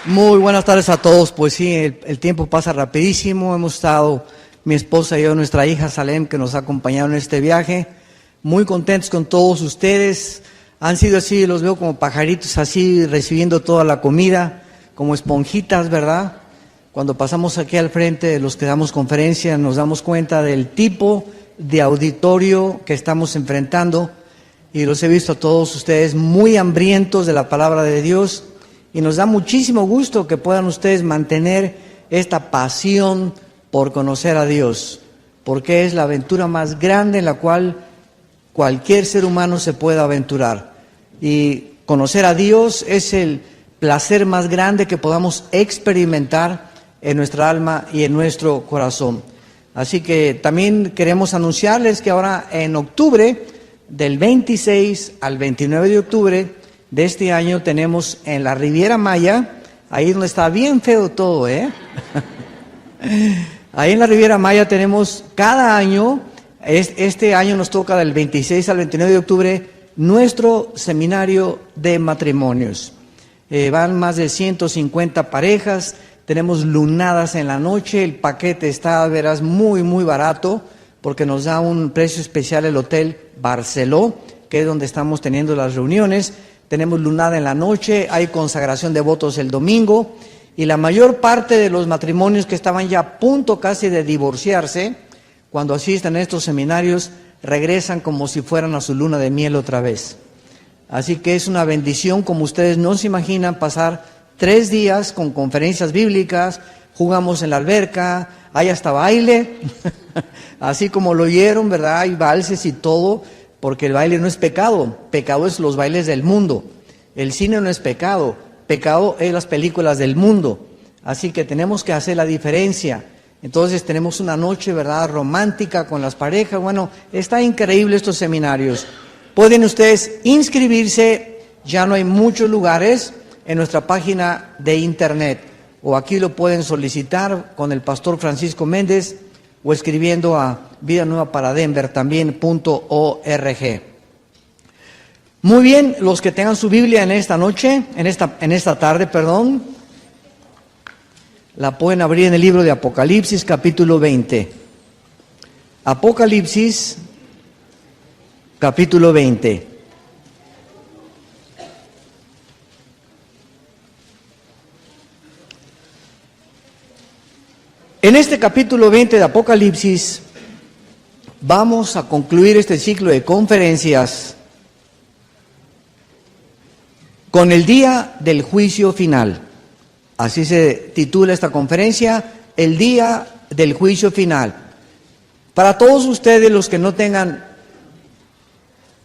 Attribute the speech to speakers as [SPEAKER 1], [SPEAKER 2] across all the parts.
[SPEAKER 1] Muy buenas tardes a todos. Pues sí, el tiempo pasa rapidísimo. Hemos estado, mi esposa y yo, nuestra hija Salem, que nos ha acompañado en este viaje, muy contentos con todos ustedes. Han sido así, los veo como pajaritos así, recibiendo toda la comida, como esponjitas, ¿verdad? Cuando pasamos aquí al frente de los que damos conferencia, nos damos cuenta del tipo de auditorio que estamos enfrentando, y los he visto a todos ustedes muy hambrientos de la palabra de Dios, y nos da muchísimo gusto que puedan ustedes mantener esta pasión por conocer a Dios, porque es la aventura más grande en la cual cualquier ser humano se puede aventurar. Y conocer a Dios es el placer más grande que podamos experimentar en nuestra alma y en nuestro corazón. Así que también queremos anunciarles que ahora en octubre, del 26 al 29 de octubre de este año, tenemos en la Riviera Maya, ahí donde está bien feo todo, Ahí en la Riviera Maya tenemos cada año, este año nos toca del 26 al 29 de octubre, nuestro seminario de matrimonios. Van más de 150 parejas, tenemos lunadas en la noche, el paquete está, verás, muy, muy barato, porque nos da un precio especial el Hotel Barceló, que es donde estamos teniendo las reuniones. Tenemos lunada en la noche, hay consagración de votos el domingo, y la mayor parte de los matrimonios que estaban ya a punto casi de divorciarse, cuando asisten a estos seminarios, regresan como si fueran a su luna de miel otra vez. Así que es una bendición, como ustedes no se imaginan, pasar 3 días con conferencias bíblicas, jugamos en la alberca, hay hasta baile, así como lo oyeron, ¿verdad? Hay valses y todo, porque el baile no es pecado, pecado es los bailes del mundo. El cine no es pecado, pecado es las películas del mundo. Así que tenemos que hacer la diferencia. Entonces tenemos una noche, ¿verdad?, romántica con las parejas. Bueno, está increíble estos seminarios. Pueden ustedes inscribirse, ya no hay muchos lugares, en nuestra página de internet, o aquí lo pueden solicitar con el pastor Francisco Méndez, o escribiendo a Vida Nueva para Denver también.org. Muy bien, los que tengan su Biblia en esta noche, en esta tarde, la pueden abrir en el libro de Apocalipsis, capítulo 20. Apocalipsis, capítulo 20. En este capítulo 20 de Apocalipsis vamos a concluir este ciclo de conferencias con el día del juicio final. Así se titula esta conferencia, el día del juicio final. Para todos ustedes, los que no tengan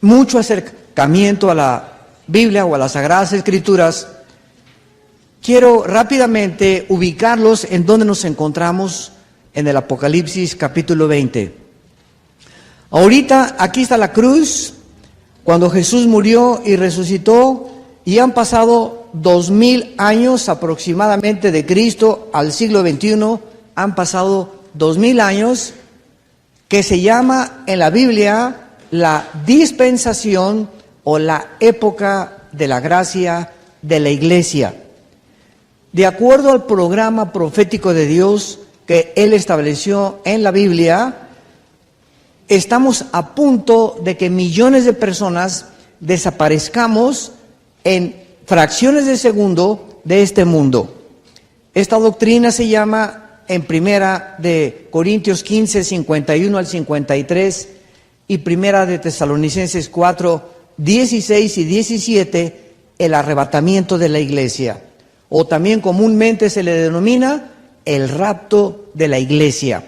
[SPEAKER 1] mucho acercamiento a la Biblia o a las Sagradas Escrituras, quiero rápidamente ubicarlos en donde nos encontramos en el Apocalipsis capítulo 20. Ahorita aquí está la cruz, cuando Jesús murió y resucitó, y han pasado 2000 años aproximadamente de Cristo al siglo XXI, han pasado 2000 años, que se llama en la Biblia la dispensación o la época de la gracia de la iglesia. De acuerdo al programa profético de Dios que Él estableció en la Biblia, estamos a punto de que millones de personas desaparezcamos en fracciones de segundo de este mundo. Esta doctrina se llama en Primera de Corintios 15, 51 al 53 y Primera de Tesalonicenses 4, 16 y 17, el arrebatamiento de la iglesia, o también comúnmente se le denomina el rapto de la iglesia.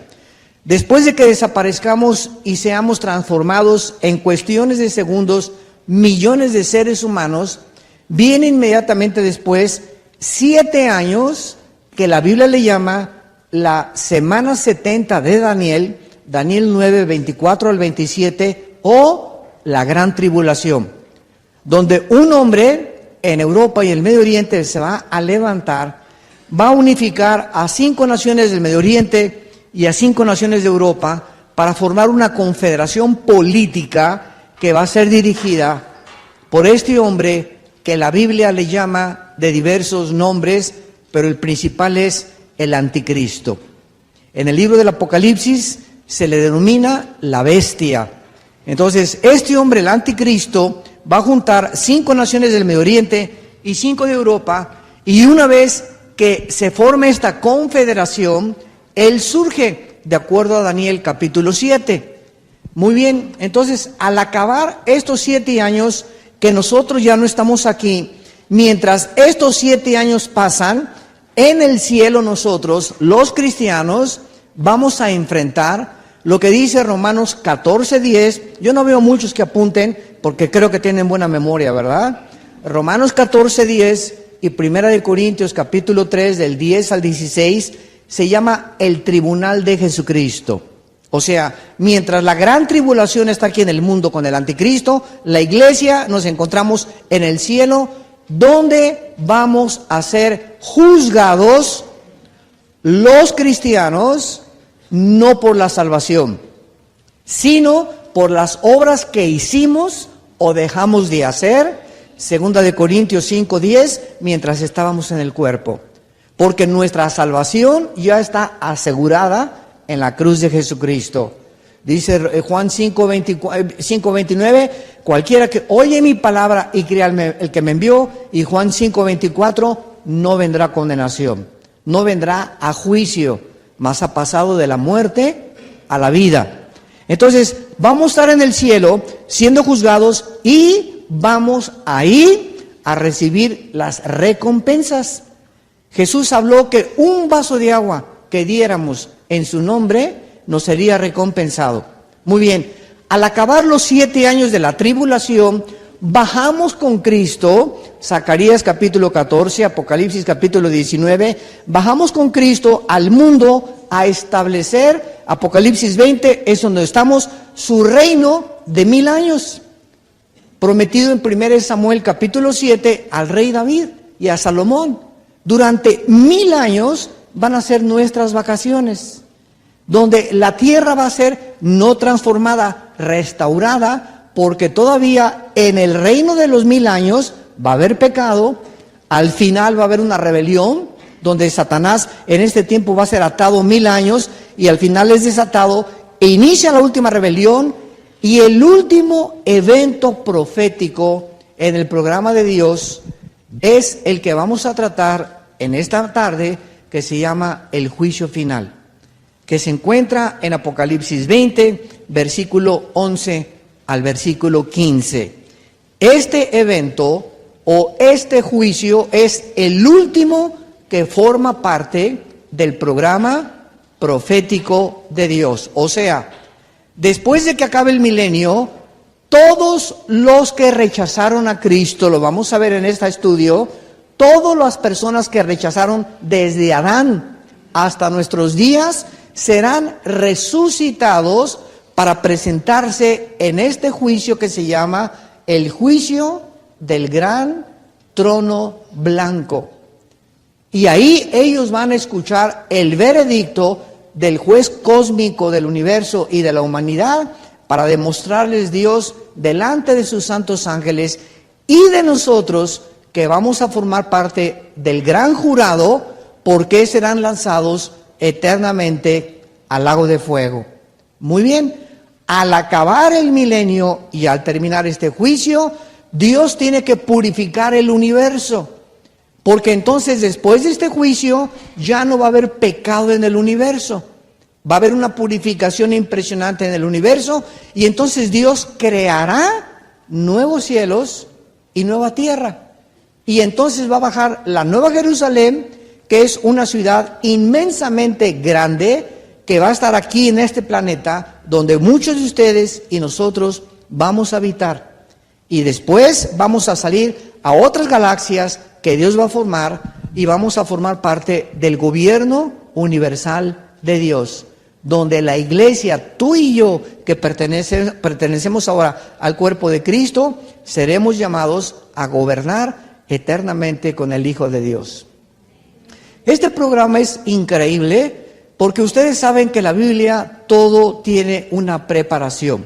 [SPEAKER 1] Después de que desaparezcamos y seamos transformados en cuestiones de segundos, millones de seres humanos, viene inmediatamente después 7 años que la Biblia le llama la semana 70 de Daniel, Daniel 9, 24 al 27, o la gran tribulación, donde un hombre en Europa y el Medio Oriente se va a levantar, va a unificar a 5 naciones del Medio Oriente y a 5 naciones de Europa para formar una confederación política que va a ser dirigida por este hombre que la Biblia le llama de diversos nombres, pero el principal es el anticristo. En el libro del Apocalipsis se le denomina la bestia. Entonces, este hombre, el anticristo, va a juntar 5 naciones del Medio Oriente y 5 de Europa, y una vez que se forme esta confederación, él surge, de acuerdo a Daniel capítulo 7. Muy bien, entonces, al acabar estos 7 años, que nosotros ya no estamos aquí, mientras estos 7 años pasan, en el cielo nosotros, los cristianos, vamos a enfrentar lo que dice Romanos 14:10. Yo no veo muchos que apunten, porque creo que tienen buena memoria, ¿verdad? Romanos 14:10 y 1 de Corintios capítulo 3, del 10 al 16, se llama el tribunal de Jesucristo. O sea, mientras la gran tribulación está aquí en el mundo con el anticristo, la iglesia nos encontramos en el cielo, donde vamos a ser juzgados los cristianos, no por la salvación, sino por las obras que hicimos o dejamos de hacer, 2 de Corintios 5:10, mientras estábamos en el cuerpo. Porque nuestra salvación ya está asegurada en la cruz de Jesucristo. Dice Juan 5:29, cualquiera que oye mi palabra y crea el que me envió, y Juan 5:24, no vendrá condenación, no vendrá a juicio, mas ha pasado de la muerte a la vida. Entonces, vamos a estar en el cielo siendo juzgados y vamos a ir a recibir las recompensas. Jesús habló que un vaso de agua que diéramos en su nombre nos sería recompensado. Muy bien, al acabar los 7 años de la tribulación, bajamos con Cristo, Zacarías capítulo 14, Apocalipsis capítulo 19, bajamos con Cristo al mundo a establecer, Apocalipsis 20 es donde estamos, su reino de 1000 años, prometido en 1 Samuel capítulo 7 al rey David y a Salomón. Durante 1000 años van a ser nuestras vacaciones, donde la tierra va a ser no transformada, restaurada, porque todavía en el reino de los 1000 años va a haber pecado, al final va a haber una rebelión, donde Satanás en este tiempo va a ser atado 1000 años, y al final es desatado, e inicia la última rebelión, y el último evento profético en el programa de Dios es el que vamos a tratar en esta tarde, que se llama el juicio final, que se encuentra en Apocalipsis 20, versículo 11 al versículo 15. Este evento o este juicio es el último que forma parte del programa profético de Dios. O sea, después de que acabe el milenio, todos los que rechazaron a Cristo, lo vamos a ver en este estudio, todas las personas que rechazaron desde Adán hasta nuestros días, serán resucitados para presentarse en este juicio que se llama el juicio del gran trono blanco. Y ahí ellos van a escuchar el veredicto del juez cósmico del universo y de la humanidad, para demostrarles Dios delante de sus santos ángeles y de nosotros, que vamos a formar parte del gran jurado, porque serán lanzados eternamente al lago de fuego. Muy bien, al acabar el milenio y al terminar este juicio, Dios tiene que purificar el universo, porque entonces después de este juicio ya no va a haber pecado en el universo. Va a haber una purificación impresionante en el universo, y entonces Dios creará nuevos cielos y nueva tierra. Y entonces va a bajar la Nueva Jerusalén, que es una ciudad inmensamente grande, que va a estar aquí en este planeta, donde muchos de ustedes y nosotros vamos a habitar. Y después vamos a salir a otras galaxias que Dios va a formar, y vamos a formar parte del gobierno universal de Dios, donde la iglesia, tú y yo, que pertenecemos ahora al cuerpo de Cristo, seremos llamados a gobernar eternamente con el Hijo de Dios. Este programa es increíble, porque ustedes saben que la Biblia todo tiene una preparación.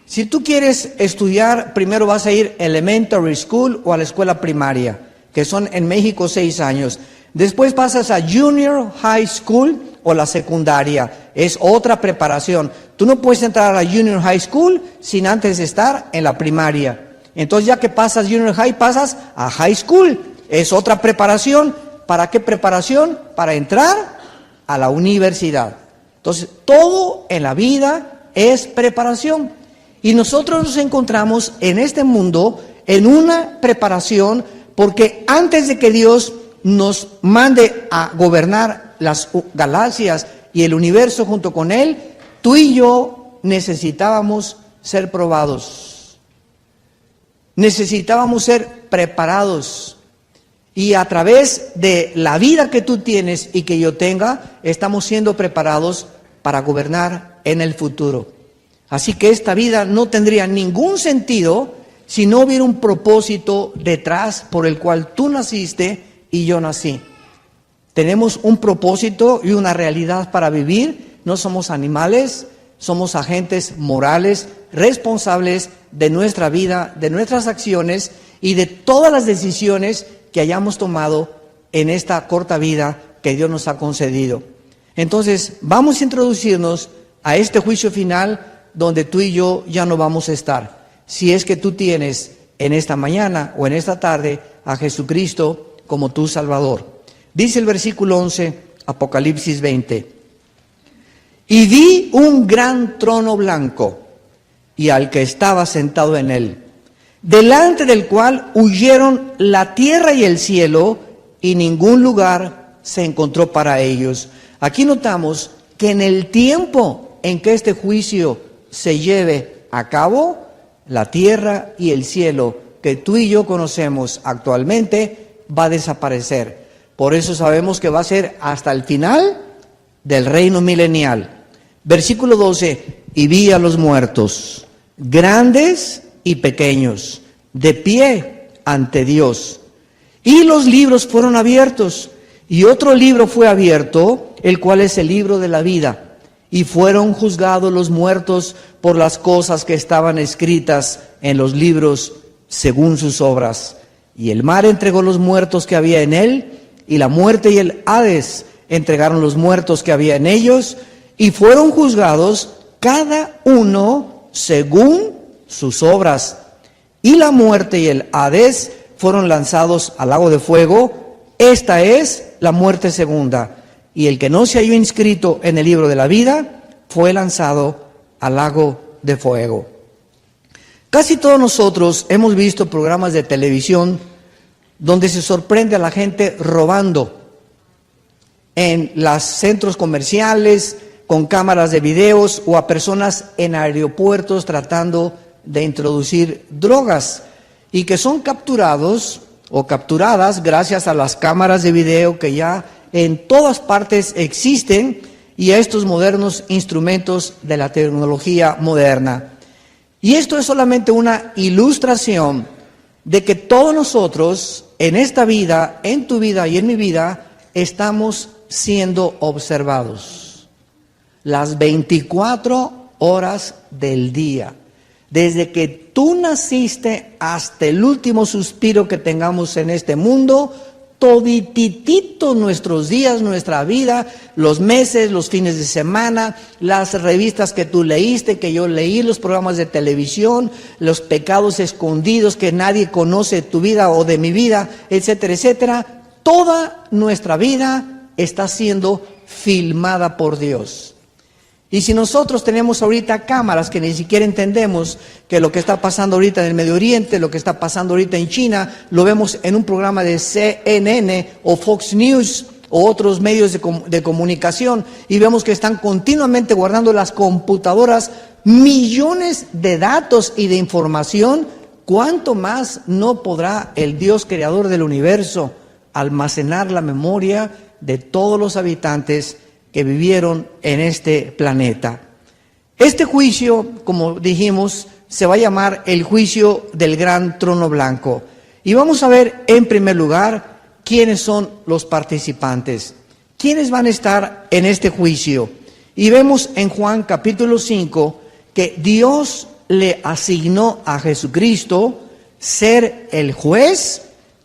[SPEAKER 1] Si tú quieres estudiar, primero vas a ir elementary school o a la escuela primaria, que son en México 6 años. Después pasas a Junior High School o la secundaria. Es otra preparación. Tú no puedes entrar a la Junior High School sin antes estar en la primaria. Entonces ya que pasas Junior High, pasas a High School. Es otra preparación. ¿Para qué preparación? Para entrar a la universidad. Entonces todo en la vida es preparación. Y nosotros nos encontramos en este mundo en una preparación, porque antes de que Dios nos mande a gobernar las galaxias y el universo junto con Él, tú y yo necesitábamos ser probados. Necesitábamos ser preparados. Y a través de la vida que tú tienes y que yo tenga, estamos siendo preparados para gobernar en el futuro. Así que esta vida no tendría ningún sentido si no hubiera un propósito detrás por el cual tú naciste y yo nací. Tenemos un propósito y una realidad para vivir. No somos animales, somos agentes morales, responsables de nuestra vida, de nuestras acciones y de todas las decisiones que hayamos tomado en esta corta vida que Dios nos ha concedido. Entonces, vamos a introducirnos a este juicio final donde tú y yo ya no vamos a estar. Si es que tú tienes en esta mañana o en esta tarde a Jesucristo como tu Salvador. Dice el versículo 11, Apocalipsis 20. Y vi un gran trono blanco y al que estaba sentado en él, delante del cual huyeron la tierra y el cielo, y ningún lugar se encontró para ellos. Aquí notamos que en el tiempo en que este juicio se lleve a cabo, la tierra y el cielo que tú y yo conocemos actualmente va a desaparecer. Por eso sabemos que va a ser hasta el final del reino milenial. Versículo 12, y vi a los muertos, grandes y pequeños, de pie ante Dios. Y los libros fueron abiertos, y otro libro fue abierto, el cual es el libro de la vida. Y fueron juzgados los muertos por las cosas que estaban escritas en los libros según sus obras. Y el mar entregó los muertos que había en él, y la muerte y el Hades entregaron los muertos que había en ellos, y fueron juzgados cada uno según sus obras. Y la muerte y el Hades fueron lanzados al lago de fuego. Esta es la muerte segunda. Y el que no se halló inscrito en el libro de la vida fue lanzado al lago de fuego. Casi todos nosotros hemos visto programas de televisión donde se sorprende a la gente robando en los centros comerciales, con cámaras de videos, o a personas en aeropuertos tratando de introducir drogas, y que son capturados o capturadas gracias a las cámaras de video que ya en todas partes existen, y a estos modernos instrumentos de la tecnología moderna. Y esto es solamente una ilustración de que todos nosotros en esta vida, en tu vida y en mi vida, estamos siendo observados las 24 horas del día. Desde que tú naciste hasta el último suspiro que tengamos en este mundo, todititito nuestros días, nuestra vida, los meses, los fines de semana, las revistas que tú leíste, que yo leí, los programas de televisión, los pecados escondidos que nadie conoce de tu vida o de mi vida, etcétera, etcétera. Toda nuestra vida está siendo filmada por Dios. Y si nosotros tenemos ahorita cámaras que ni siquiera entendemos que lo que está pasando ahorita en el Medio Oriente, lo que está pasando ahorita en China, lo vemos en un programa de CNN o Fox News o otros medios de comunicación, y vemos que están continuamente guardando las computadoras millones de datos y de información, ¿cuánto más no podrá el Dios creador del universo almacenar la memoria de todos los habitantes que vivieron en este planeta? Este juicio, como dijimos, se va a llamar el juicio del gran trono blanco. Y vamos a ver en primer lugar quiénes son los participantes, quiénes van a estar en este juicio. Y vemos en Juan capítulo 5 que Dios le asignó a Jesucristo ser el juez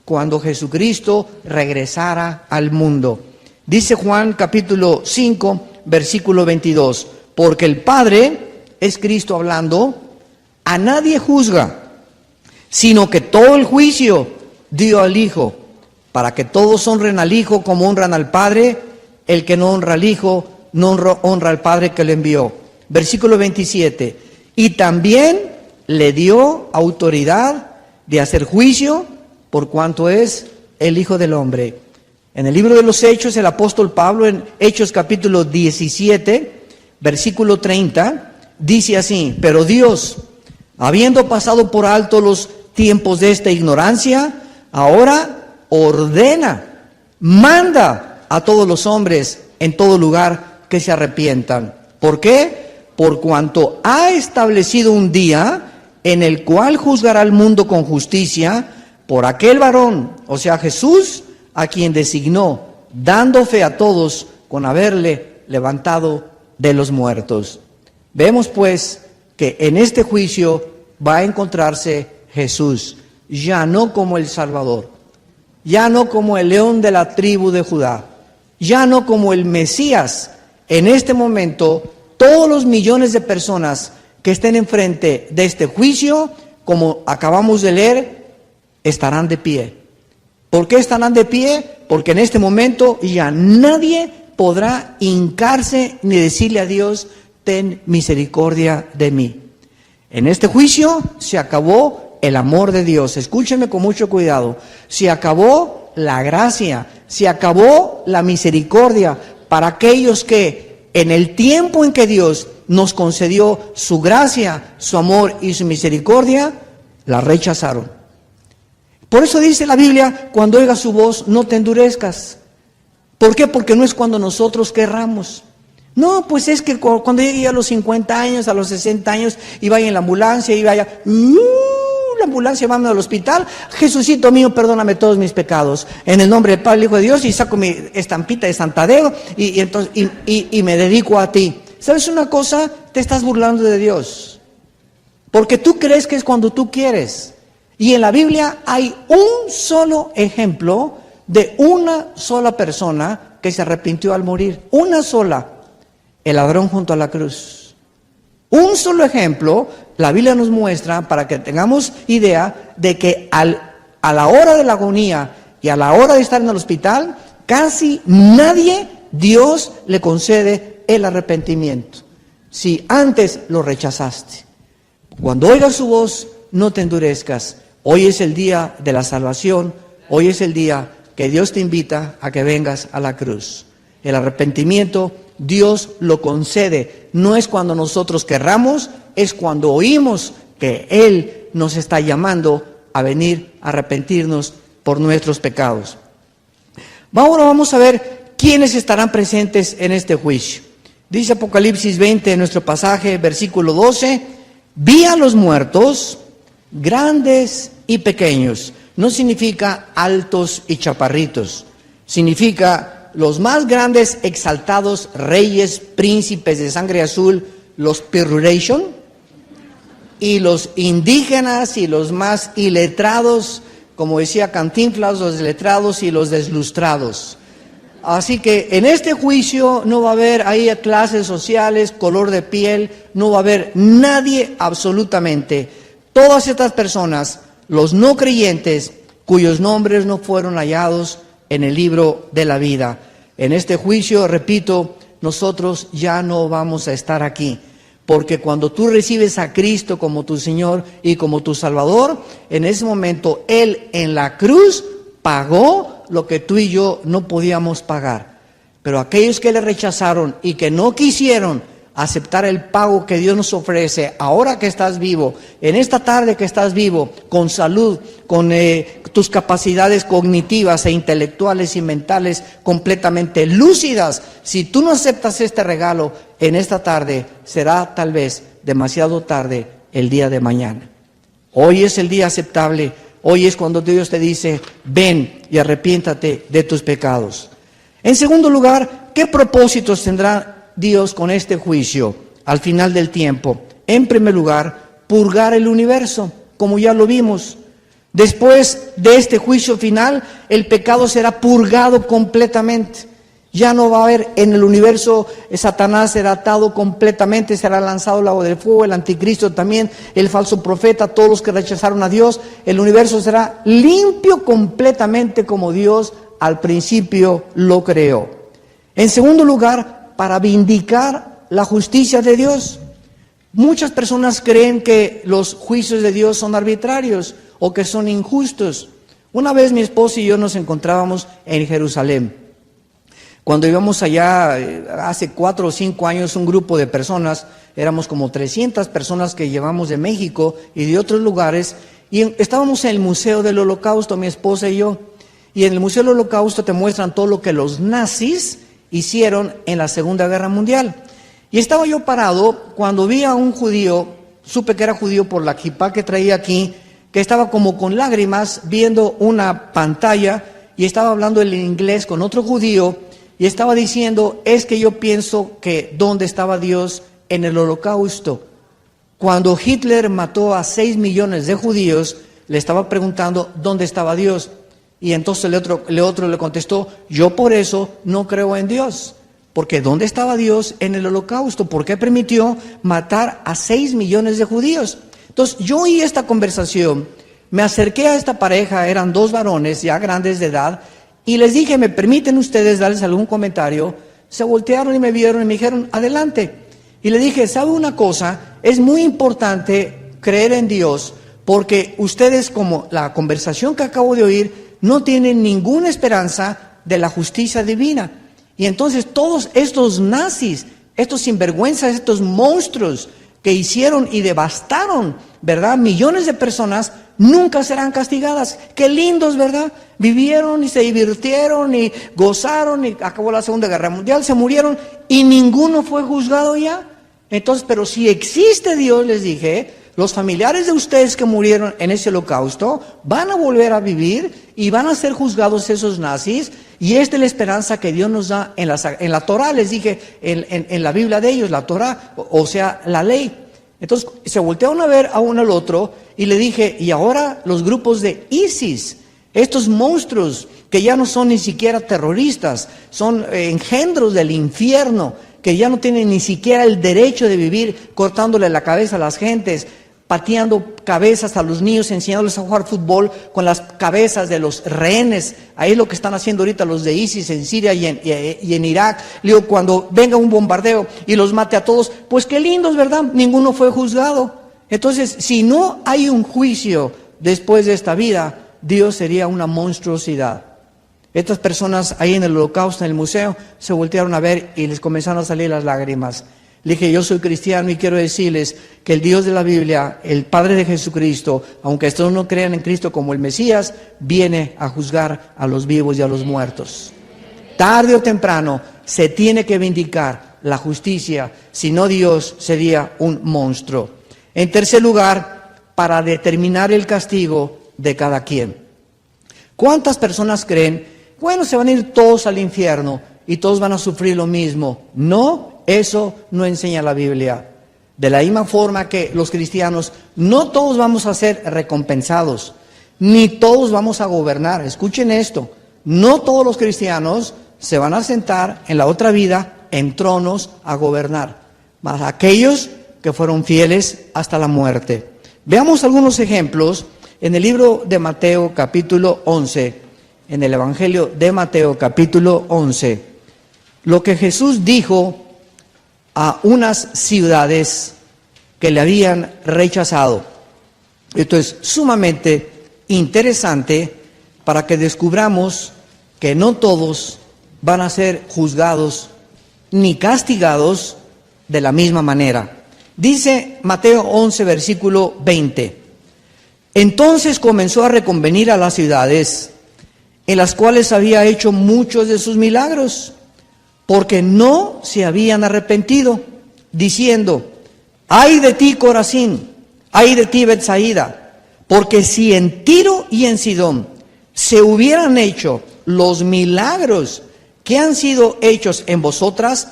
[SPEAKER 1] cuando Jesucristo regresara al mundo. Dice Juan capítulo 5, versículo 22, porque el Padre, es Cristo hablando, a nadie juzga, sino que todo el juicio dio al Hijo, para que todos honren al Hijo como honran al Padre. El que no honra al Hijo, no honra al Padre que lo envió. Versículo 27, y también le dio autoridad de hacer juicio por cuanto es el Hijo del Hombre. En el libro de los Hechos, el apóstol Pablo, en Hechos capítulo 17, versículo 30, dice así: pero Dios, habiendo pasado por alto los tiempos de esta ignorancia, ahora ordena, manda a todos los hombres en todo lugar que se arrepientan. ¿Por qué? Por cuanto ha establecido un día en el cual juzgará al mundo con justicia por aquel varón, o sea Jesús, a quien designó, dando fe a todos con haberle levantado de los muertos. Vemos pues que en este juicio va a encontrarse Jesús, ya no como el Salvador, ya no como el león de la tribu de Judá, ya no como el Mesías. En este momento, todos los millones de personas que estén enfrente de este juicio, como acabamos de leer, estarán de pie. ¿Por qué estarán de pie? Porque en este momento ya nadie podrá hincarse ni decirle a Dios: ten misericordia de mí. En este juicio se acabó el amor de Dios. Escúchenme con mucho cuidado. Se acabó la gracia, se acabó la misericordia para aquellos que en el tiempo en que Dios nos concedió su gracia, su amor y su misericordia, la rechazaron. Por eso dice la Biblia: cuando oigas su voz, no te endurezcas. ¿Por qué? Porque no es cuando nosotros querramos. No, pues es que cuando llegue a los 50 años, a los 60 años, y vaya en la ambulancia, y vaya, la ambulancia, vamos al hospital, Jesucito mío, perdóname todos mis pecados, en el nombre del Padre y Hijo de Dios, y saco mi estampita de Santadeo, y me dedico a ti. ¿Sabes una cosa? Te estás burlando de Dios, porque tú crees que es cuando tú quieres. Y en la Biblia hay un solo ejemplo de una sola persona que se arrepintió al morir. Una sola. El ladrón junto a la cruz. Un solo ejemplo, la Biblia nos muestra para que tengamos idea de que a la hora de la agonía y a la hora de estar en el hospital, casi nadie Dios le concede el arrepentimiento. Si antes lo rechazaste. Cuando oigas su voz, no te endurezcas. Hoy es el día de la salvación. Hoy es el día que Dios te invita a que vengas a la cruz. El arrepentimiento Dios lo concede. No es cuando nosotros querramos, es cuando oímos que Él nos está llamando a venir a arrepentirnos por nuestros pecados. Ahora vamos a ver quiénes estarán presentes en este juicio. Dice Apocalipsis 20 en nuestro pasaje, versículo 12: vi a los muertos, grandes y pequeños. No significa altos y chaparritos, significa los más grandes, exaltados, reyes, príncipes de sangre azul, los Piruration, y los indígenas y los más iletrados, como decía Cantinflas, los letrados y los deslustrados. Así que en este juicio no va a haber ahí clases sociales, color de piel, no va a haber nadie absolutamente. Todas estas personas, los no creyentes, cuyos nombres no fueron hallados en el libro de la vida. En este juicio, repito, nosotros ya no vamos a estar aquí, porque cuando tú recibes a Cristo como tu Señor y como tu Salvador, en ese momento Él en la cruz pagó lo que tú y yo no podíamos pagar. Pero aquellos que le rechazaron y que no quisieron aceptar el pago que Dios nos ofrece, ahora que estás vivo, en esta tarde que estás vivo, con salud, con tus capacidades cognitivas e intelectuales y mentales completamente lúcidas, si tú no aceptas este regalo en esta tarde, será tal vez demasiado tarde el día de mañana. Hoy es el día aceptable, hoy es cuando Dios te dice: ven y arrepiéntate de tus pecados. En segundo lugar, ¿qué propósitos tendrá Dios con este juicio al final del tiempo? En primer lugar, purgar el universo, como ya lo vimos. Después de este juicio final, el pecado será purgado completamente. Ya no va a haber en el universo, Satanás será atado completamente, será lanzado al lago del fuego, el anticristo también, el falso profeta, todos los que rechazaron a Dios. El universo será limpio completamente como Dios al principio lo creó. En segundo lugar, para vindicar la justicia de Dios. Muchas personas creen que los juicios de Dios son arbitrarios o que son injustos. Una vez mi esposa y yo nos encontrábamos en Jerusalén. Cuando íbamos allá, hace 4 o 5 años, un grupo de personas, éramos como 300 personas que llevamos de México y de otros lugares, y estábamos en el Museo del Holocausto, mi esposa y yo, y en el Museo del Holocausto te muestran todo lo que los nazis hicieron en la Segunda Guerra Mundial. Y estaba yo parado cuando vi a un judío, supe que era judío por la kipá que traía aquí, que estaba como con lágrimas viendo una pantalla y estaba hablando en inglés con otro judío y estaba diciendo, es que yo pienso que ¿dónde estaba Dios en el Holocausto? Cuando Hitler mató a 6 millones de judíos, le estaba preguntando ¿dónde estaba Dios? Y entonces el otro le contestó, yo por eso no creo en Dios. Porque ¿dónde estaba Dios en el Holocausto? ¿Por qué permitió matar a 6 millones de judíos? Entonces yo oí esta conversación, me acerqué a esta pareja, eran 2 varones ya grandes de edad, y les dije, ¿me permiten ustedes darles algún comentario? Se voltearon y me vieron y me dijeron, adelante. Y le dije, ¿sabe una cosa? Es muy importante creer en Dios, porque ustedes, como la conversación que acabo de oír, no tienen ninguna esperanza de la justicia divina. Y entonces todos estos nazis, estos sinvergüenzas, estos monstruos que hicieron y devastaron, ¿verdad? Millones de personas nunca serán castigadas. Qué lindos, ¿verdad? Vivieron y se divirtieron y gozaron y acabó la Segunda Guerra Mundial, se murieron y ninguno fue juzgado ya. Entonces, pero si existe Dios, les dije, los familiares de ustedes que murieron en ese holocausto van a volver a vivir y van a ser juzgados esos nazis. Y esta es la esperanza que Dios nos da en la Torah, les dije, en la Biblia de ellos, la Torah, o sea, la ley. Entonces se voltearon a ver a uno al otro y le dije, y ahora los grupos de ISIS, estos monstruos que ya no son ni siquiera terroristas, son engendros del infierno, que ya no tienen ni siquiera el derecho de vivir cortándole la cabeza a las gentes, pateando cabezas a los niños, enseñándoles a jugar fútbol con las cabezas de los rehenes. Ahí es lo que están haciendo ahorita los de ISIS en Siria y en Irak. Le digo, cuando venga un bombardeo y los mate a todos, pues qué lindos, ¿verdad? Ninguno fue juzgado. Entonces, si no hay un juicio después de esta vida, Dios sería una monstruosidad. Estas personas ahí en el Holocausto, en el museo, se voltearon a ver y les comenzaron a salir las lágrimas. Le dije, yo soy cristiano y quiero decirles que el Dios de la Biblia, el Padre de Jesucristo, aunque estos no crean en Cristo como el Mesías, viene a juzgar a los vivos y a los muertos. Tarde o temprano se tiene que vindicar la justicia, si no Dios sería un monstruo. En tercer lugar, para determinar el castigo de cada quien. ¿Cuántas personas creen, bueno, se van a ir todos al infierno y todos van a sufrir lo mismo? No. Eso no enseña la Biblia. De la misma forma que los cristianos, no todos vamos a ser recompensados, ni todos vamos a gobernar. Escuchen esto, no todos los cristianos se van a sentar en la otra vida en tronos a gobernar, mas aquellos que fueron fieles hasta la muerte. Veamos algunos ejemplos en el libro de Mateo capítulo 11, en el Evangelio de Mateo capítulo 11, lo que Jesús dijo a unas ciudades que le habían rechazado. Esto es sumamente interesante para que descubramos que no todos van a ser juzgados ni castigados de la misma manera. Dice Mateo 11, versículo 20. Entonces comenzó a reconvenir a las ciudades en las cuales había hecho muchos de sus milagros, porque no se habían arrepentido, diciendo, ay de ti Corazín, ay de ti Betsaida, porque si en Tiro y en Sidón se hubieran hecho los milagros que han sido hechos en vosotras,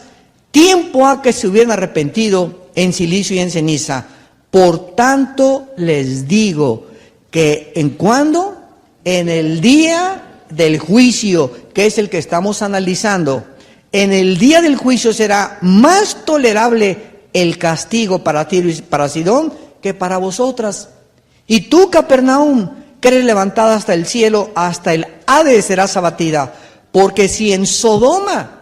[SPEAKER 1] tiempo ha que se hubieran arrepentido en silicio y en ceniza. Por tanto les digo que en cuando, en el día del juicio, que es el que estamos analizando, en el día del juicio será más tolerable el castigo para Tiro y para Sidón que para vosotras. Y tú, Capernaum, que eres levantada hasta el cielo, hasta el Hades serás abatida. Porque si en Sodoma,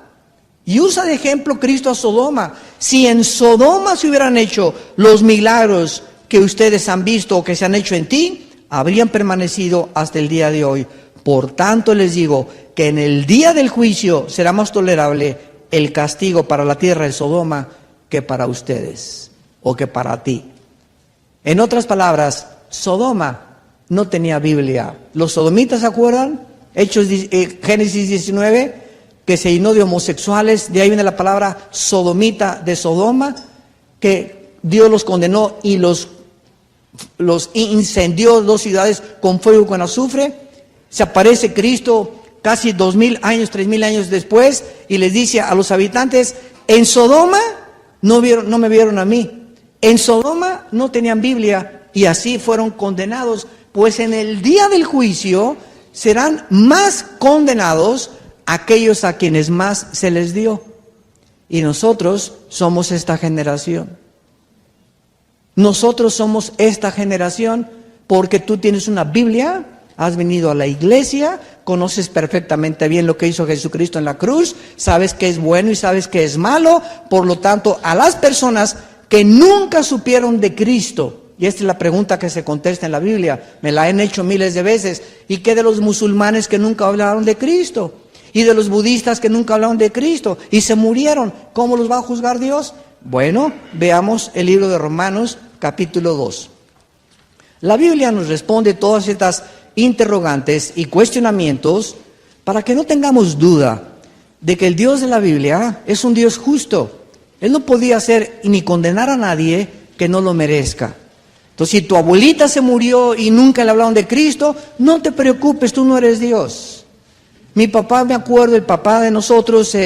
[SPEAKER 1] y usa de ejemplo Cristo a Sodoma, si en Sodoma se hubieran hecho los milagros que ustedes han visto o que se han hecho en ti, habrían permanecido hasta el día de hoy. Por tanto les digo que en el día del juicio será más tolerable el castigo para la tierra de Sodoma que para ustedes o que para ti. En otras palabras, Sodoma no tenía Biblia. Los sodomitas, ¿se acuerdan? Génesis 19, que se llenó de homosexuales. De ahí viene la palabra sodomita de Sodoma, que Dios los condenó y los incendió 2 ciudades con fuego y con azufre. Se aparece Cristo casi 2000 años, 3000 años después, y les dice a los habitantes: en Sodoma no me vieron a mí. En Sodoma no tenían Biblia y así fueron condenados. Pues en el día del juicio serán más condenados aquellos a quienes más se les dio. Y nosotros somos esta generación. Nosotros somos esta generación porque tú tienes una Biblia, has venido a la iglesia, conoces perfectamente bien lo que hizo Jesucristo en la cruz, sabes que es bueno y sabes que es malo. Por lo tanto, a las personas que nunca supieron de Cristo, y esta es la pregunta que se contesta en la Biblia, me la han hecho miles de veces: ¿y qué de los musulmanes que nunca hablaron de Cristo? ¿Y de los budistas que nunca hablaron de Cristo y se murieron? ¿Cómo los va a juzgar Dios? Bueno, veamos el libro de Romanos, capítulo 2. La Biblia nos responde todas estas interrogantes y cuestionamientos para que no tengamos duda de que el Dios de la Biblia es un Dios justo. Él no podía hacer ni condenar a nadie que no lo merezca. Entonces, si tu abuelita se murió y nunca le hablaron de Cristo, no te preocupes, tú no eres Dios. Mi papá, me acuerdo, el papá de nosotros,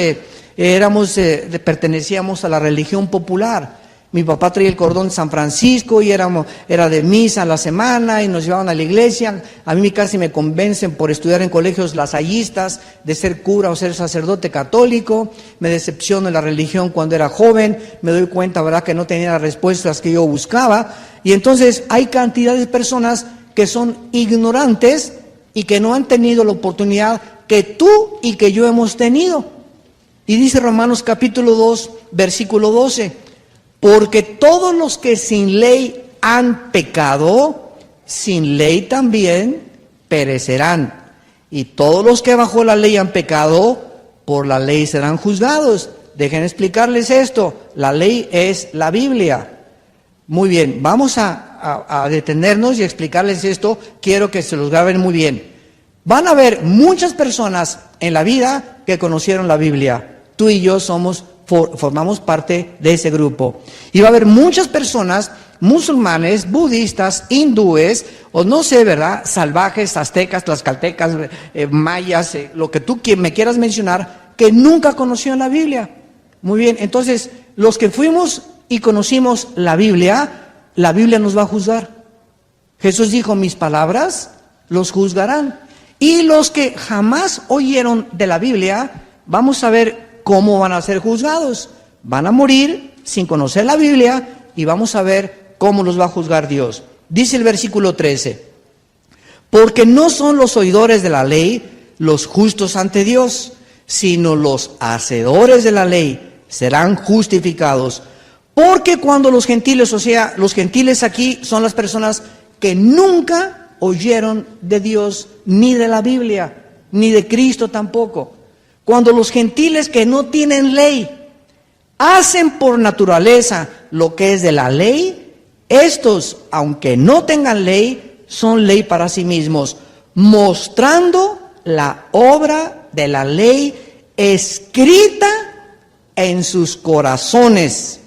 [SPEAKER 1] pertenecíamos a la religión popular. Mi papá traía el cordón de San Francisco y era de misa a la semana y nos llevaban a la iglesia. A mí casi me convencen por estudiar en colegios lasallistas de ser cura o ser sacerdote católico. Me decepciono en la religión cuando era joven. Me doy cuenta, ¿verdad?, que no tenía las respuestas que yo buscaba. Y entonces hay cantidad de personas que son ignorantes y que no han tenido la oportunidad que tú y que yo hemos tenido. Y dice Romanos capítulo 2, versículo 12. Porque todos los que sin ley han pecado, sin ley también perecerán. Y todos los que bajo la ley han pecado, por la ley serán juzgados. Dejen explicarles esto. La ley es la Biblia. Muy bien, vamos a detenernos y explicarles esto. Quiero que se los graben muy bien. Van a haber muchas personas en la vida que conocieron la Biblia. Tú y yo formamos parte de ese grupo. Y va a haber muchas personas, musulmanes, budistas, hindúes, o no sé, ¿verdad?, salvajes, aztecas, tlaxcaltecas, mayas, lo que tú me quieras mencionar, que nunca conocieron la Biblia. Muy bien, entonces, los que fuimos y conocimos la Biblia nos va a juzgar. Jesús dijo: mis palabras los juzgarán. Y los que jamás oyeron de la Biblia, vamos a ver ¿cómo van a ser juzgados? Van a morir sin conocer la Biblia y vamos a ver cómo los va a juzgar Dios. Dice el versículo 13: porque no son los oidores de la ley los justos ante Dios, sino los hacedores de la ley serán justificados. Porque cuando los gentiles, o sea, los gentiles aquí son las personas que nunca oyeron de Dios, ni de la Biblia, ni de Cristo tampoco. Cuando los gentiles que no tienen ley hacen por naturaleza lo que es de la ley, estos, aunque no tengan ley, son ley para sí mismos, mostrando la obra de la ley escrita en sus corazones,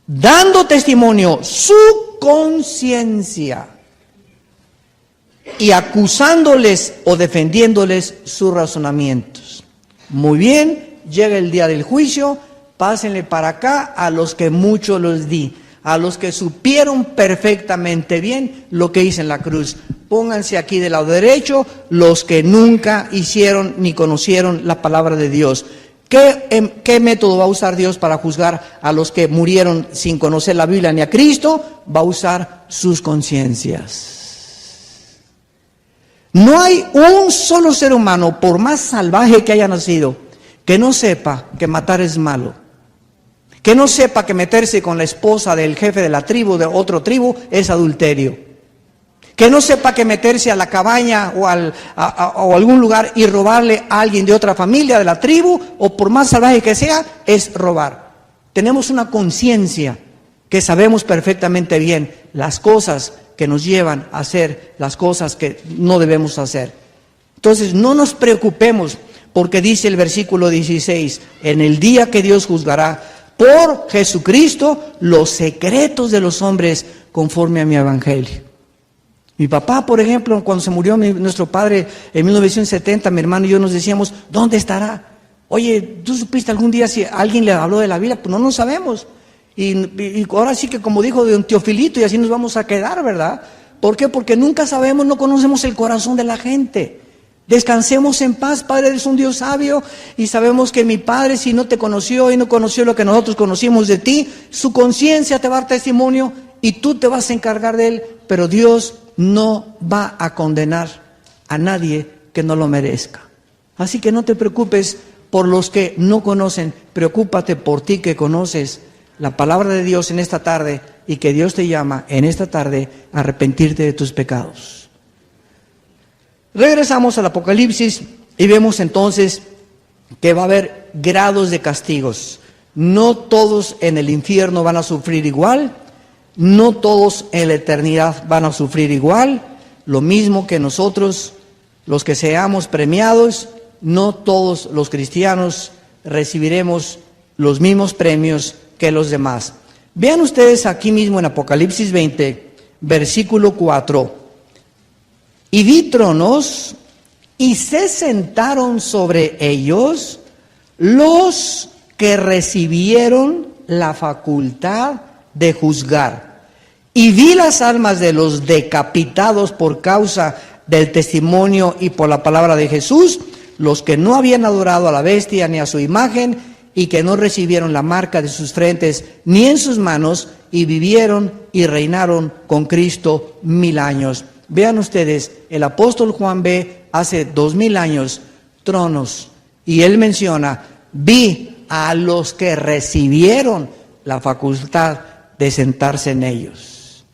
[SPEAKER 1] dando testimonio su conciencia y acusándoles o defendiéndoles sus razonamientos. Muy bien, llega el día del juicio, pásenle para acá a los que mucho los di, a los que supieron perfectamente bien lo que hice en la cruz. pónganse aquí del lado derecho los que nunca hicieron ni conocieron la palabra de Dios. ¿Qué método va a usar Dios para juzgar a los que murieron sin conocer la Biblia ni a Cristo? Va a usar sus conciencias. No hay un solo ser humano, por más salvaje que haya nacido, que no sepa que matar es malo. Que no sepa que meterse con la esposa del jefe de la tribu, de otra tribu, es adulterio. Que no sepa que meterse a la cabaña o a algún lugar y robarle a alguien de otra familia, de la tribu, o por más salvaje que sea, es robar. Tenemos una conciencia que sabemos perfectamente bien las cosas que nos llevan a hacer las cosas que no debemos hacer. Entonces no nos preocupemos, porque dice el versículo 16, en el día que Dios juzgará por Jesucristo los secretos de los hombres conforme a mi evangelio. Mi papá, por ejemplo, cuando se murió nuestro padre en 1970, mi hermano y yo nos decíamos, ¿dónde estará? Oye, ¿tú supiste algún día si alguien le habló de la Biblia? Pues no lo sabemos. Y ahora sí que, como dijo don Teofilito, y así nos vamos a quedar, ¿verdad? ¿Por qué? Porque nunca sabemos, no conocemos el corazón de la gente. Descansemos en paz. Padre, eres un Dios sabio, y sabemos que mi Padre, si no te conoció y no conoció lo que nosotros conocimos de ti, su conciencia te va a dar testimonio y tú te vas a encargar de él, pero Dios no va a condenar a nadie que no lo merezca. Así que no te preocupes por los que no conocen, preocúpate por ti que conoces la palabra de Dios en esta tarde, y que Dios te llama en esta tarde a arrepentirte de tus pecados. Regresamos al Apocalipsis y vemos entonces que va a haber grados de castigos. No todos en el infierno van a sufrir igual, no todos en la eternidad van a sufrir igual, lo mismo que nosotros, los que seamos premiados, no todos los cristianos recibiremos los mismos premios que los demás. Vean ustedes aquí mismo en Apocalipsis 20, versículo 4. Y vi tronos, y se sentaron sobre ellos los que recibieron la facultad de juzgar. Y vi las almas de los decapitados por causa del testimonio y por la palabra de Jesús, los que no habían adorado a la bestia ni a su imagen, y que no recibieron la marca de sus frentes ni en sus manos, y vivieron y reinaron con Cristo 1000 años. Vean ustedes, el apóstol Juan ve hace 2000 años tronos, y él menciona, vi a los que recibieron la facultad de sentarse en ellos.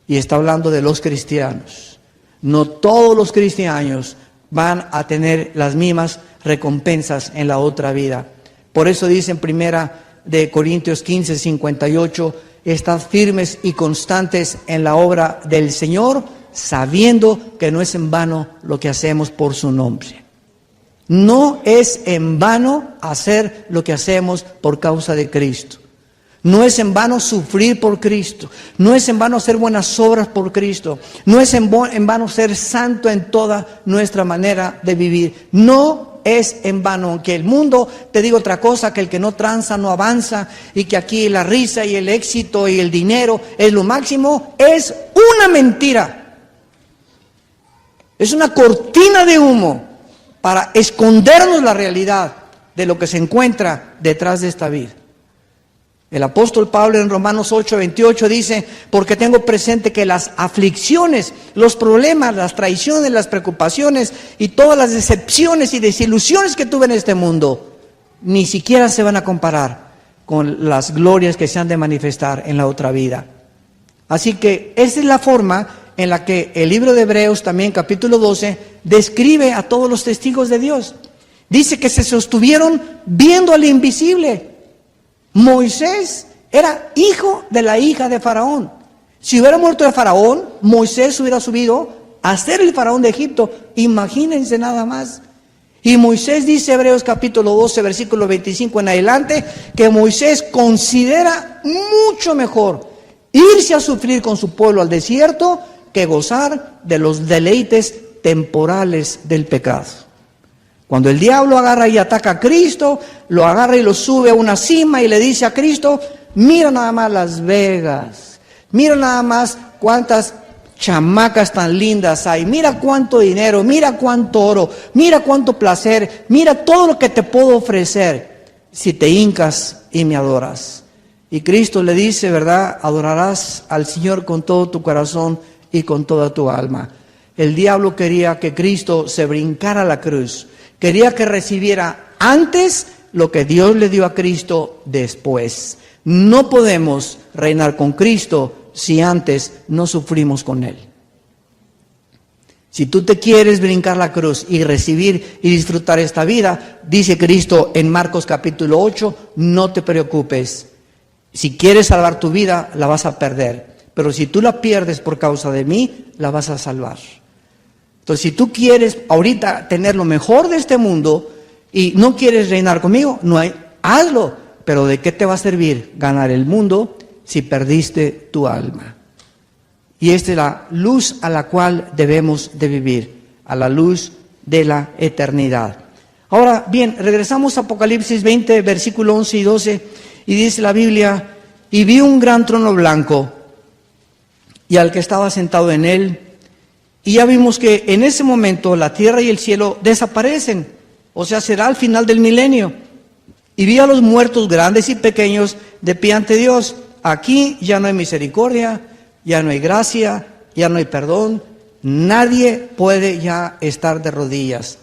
[SPEAKER 1] Y está hablando de los cristianos. No todos los cristianos van a tener las mismas recompensas en la otra vida. Por eso dice en primera de Corintios 15, 58, estad firmes y constantes en la obra del Señor, sabiendo que no es en vano lo que hacemos por su nombre. No es en vano hacer lo que hacemos por causa de Cristo. No es en vano sufrir por Cristo. No es en vano hacer buenas obras por Cristo. No es en vano ser santo en toda nuestra manera de vivir. No es en vano. Aunque el mundo te diga otra cosa, que el que no tranza no avanza, y que aquí la risa y el éxito y el dinero es lo máximo, es una mentira. Es una cortina de humo para escondernos la realidad de lo que se encuentra detrás de esta vida. El apóstol Pablo en Romanos 8:28 dice, porque tengo presente que las aflicciones, los problemas, las traiciones, las preocupaciones y todas las decepciones y desilusiones que tuve en este mundo, ni siquiera se van a comparar con las glorias que se han de manifestar en la otra vida. Así que esa es la forma en la que el libro de Hebreos, también capítulo 12, describe a todos los testigos de Dios. Dice que se sostuvieron viendo al invisible. Moisés era hijo de la hija de Faraón. Si hubiera muerto de Faraón, Moisés hubiera subido a ser el Faraón de Egipto. Imagínense nada más. Y Moisés dice, Hebreos capítulo 12, versículo 25 en adelante, que Moisés considera mucho mejor irse a sufrir con su pueblo al desierto que gozar de los deleites temporales del pecado. Cuando el diablo agarra y ataca a Cristo, lo agarra y lo sube a una cima y le dice a Cristo, mira nada más Las Vegas, mira nada más cuántas chamacas tan lindas hay, mira cuánto dinero, mira cuánto oro, mira cuánto placer, mira todo lo que te puedo ofrecer si te hincas y me adoras. Y Cristo le dice, ¿verdad? Adorarás al Señor con todo tu corazón y con toda tu alma. El diablo quería que Cristo se brincara a la cruz, quería que recibiera antes lo que Dios le dio a Cristo después. No podemos reinar con Cristo si antes no sufrimos con Él. Si tú te quieres brincar la cruz y recibir y disfrutar esta vida, dice Cristo en Marcos capítulo 8, no te preocupes. Si quieres salvar tu vida, la vas a perder. Pero si tú la pierdes por causa de mí, la vas a salvar. Entonces, si tú quieres ahorita tener lo mejor de este mundo y no quieres reinar conmigo, hazlo. Pero ¿de qué te va a servir ganar el mundo si perdiste tu alma? Y esta es la luz a la cual debemos de vivir, a la luz de la eternidad. Ahora bien, regresamos a Apocalipsis 20, versículo 11 y 12, y dice la Biblia, y vi un gran trono blanco, y al que estaba sentado en él, y ya vimos que en ese momento la tierra y el cielo desaparecen, o sea, será al final del milenio. Y vi a los muertos grandes y pequeños de pie ante Dios. Aquí ya no hay misericordia, ya no hay gracia, ya no hay perdón. Nadie puede ya estar de rodillas.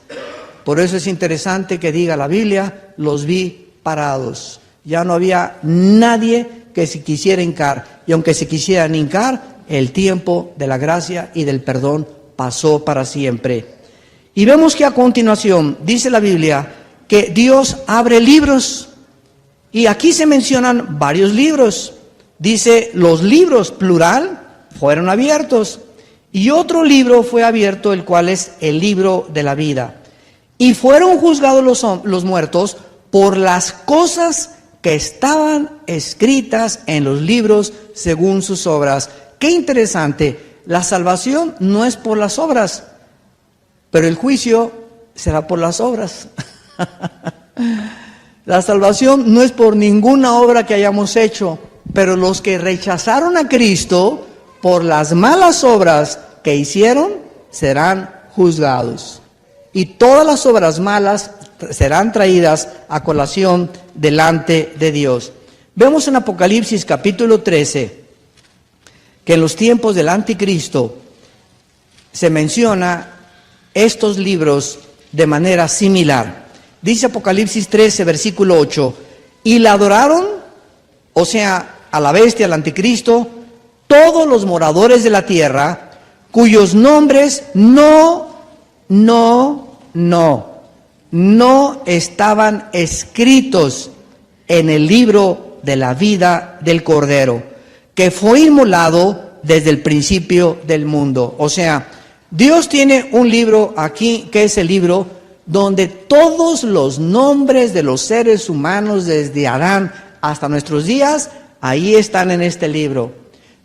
[SPEAKER 1] Por eso es interesante que diga la Biblia, los vi parados. Ya no había nadie que se quisiera hincar. Y aunque se quisieran hincar, el tiempo de la gracia y del perdón pasó para siempre. Y vemos que a continuación dice la Biblia que Dios abre libros. Y aquí se mencionan varios libros. Dice, los libros, plural, fueron abiertos. Y otro libro fue abierto, el cual es el libro de la vida. Y fueron juzgados los muertos por las cosas que estaban escritas en los libros según sus obras. Qué interesante, la salvación no es por las obras, pero el juicio será por las obras. La salvación no es por ninguna obra que hayamos hecho, pero los que rechazaron a Cristo por las malas obras que hicieron serán juzgados. Y todas las obras malas serán traídas a colación delante de Dios. Vemos en Apocalipsis capítulo 13 que en los tiempos del anticristo se menciona estos libros de manera similar. Dice Apocalipsis 13, versículo 8, y la adoraron, o sea, a la bestia, al anticristo, todos los moradores de la tierra, cuyos nombres no estaban escritos en el libro de la vida del Cordero, que fue inmolado desde el principio del mundo. O sea, Dios tiene un libro aquí, que es el libro donde todos los nombres de los seres humanos, desde Adán hasta nuestros días, ahí están en este libro.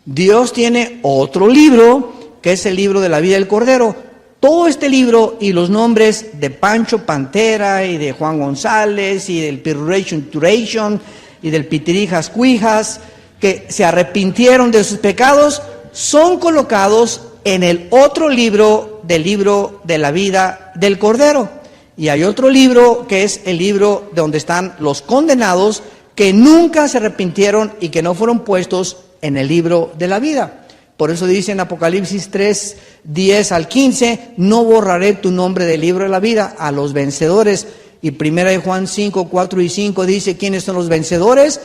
[SPEAKER 1] Dios tiene otro libro, que es el libro de la vida del Cordero. Todo este libro y los nombres de Pancho Pantera y de Juan González y del Piruration Turation y del Pitirijas Cuijas, que se arrepintieron de sus pecados, son colocados en el otro libro, del libro de la vida del Cordero. Y hay otro libro que es el libro donde están los condenados que nunca se arrepintieron y que no fueron puestos en el libro de la vida. Por eso dice en Apocalipsis 3, 10 al 15, no borraré tu nombre del libro de la vida a los vencedores. Y 1 Juan 5, 4 y 5 dice, ¿quiénes son los vencedores?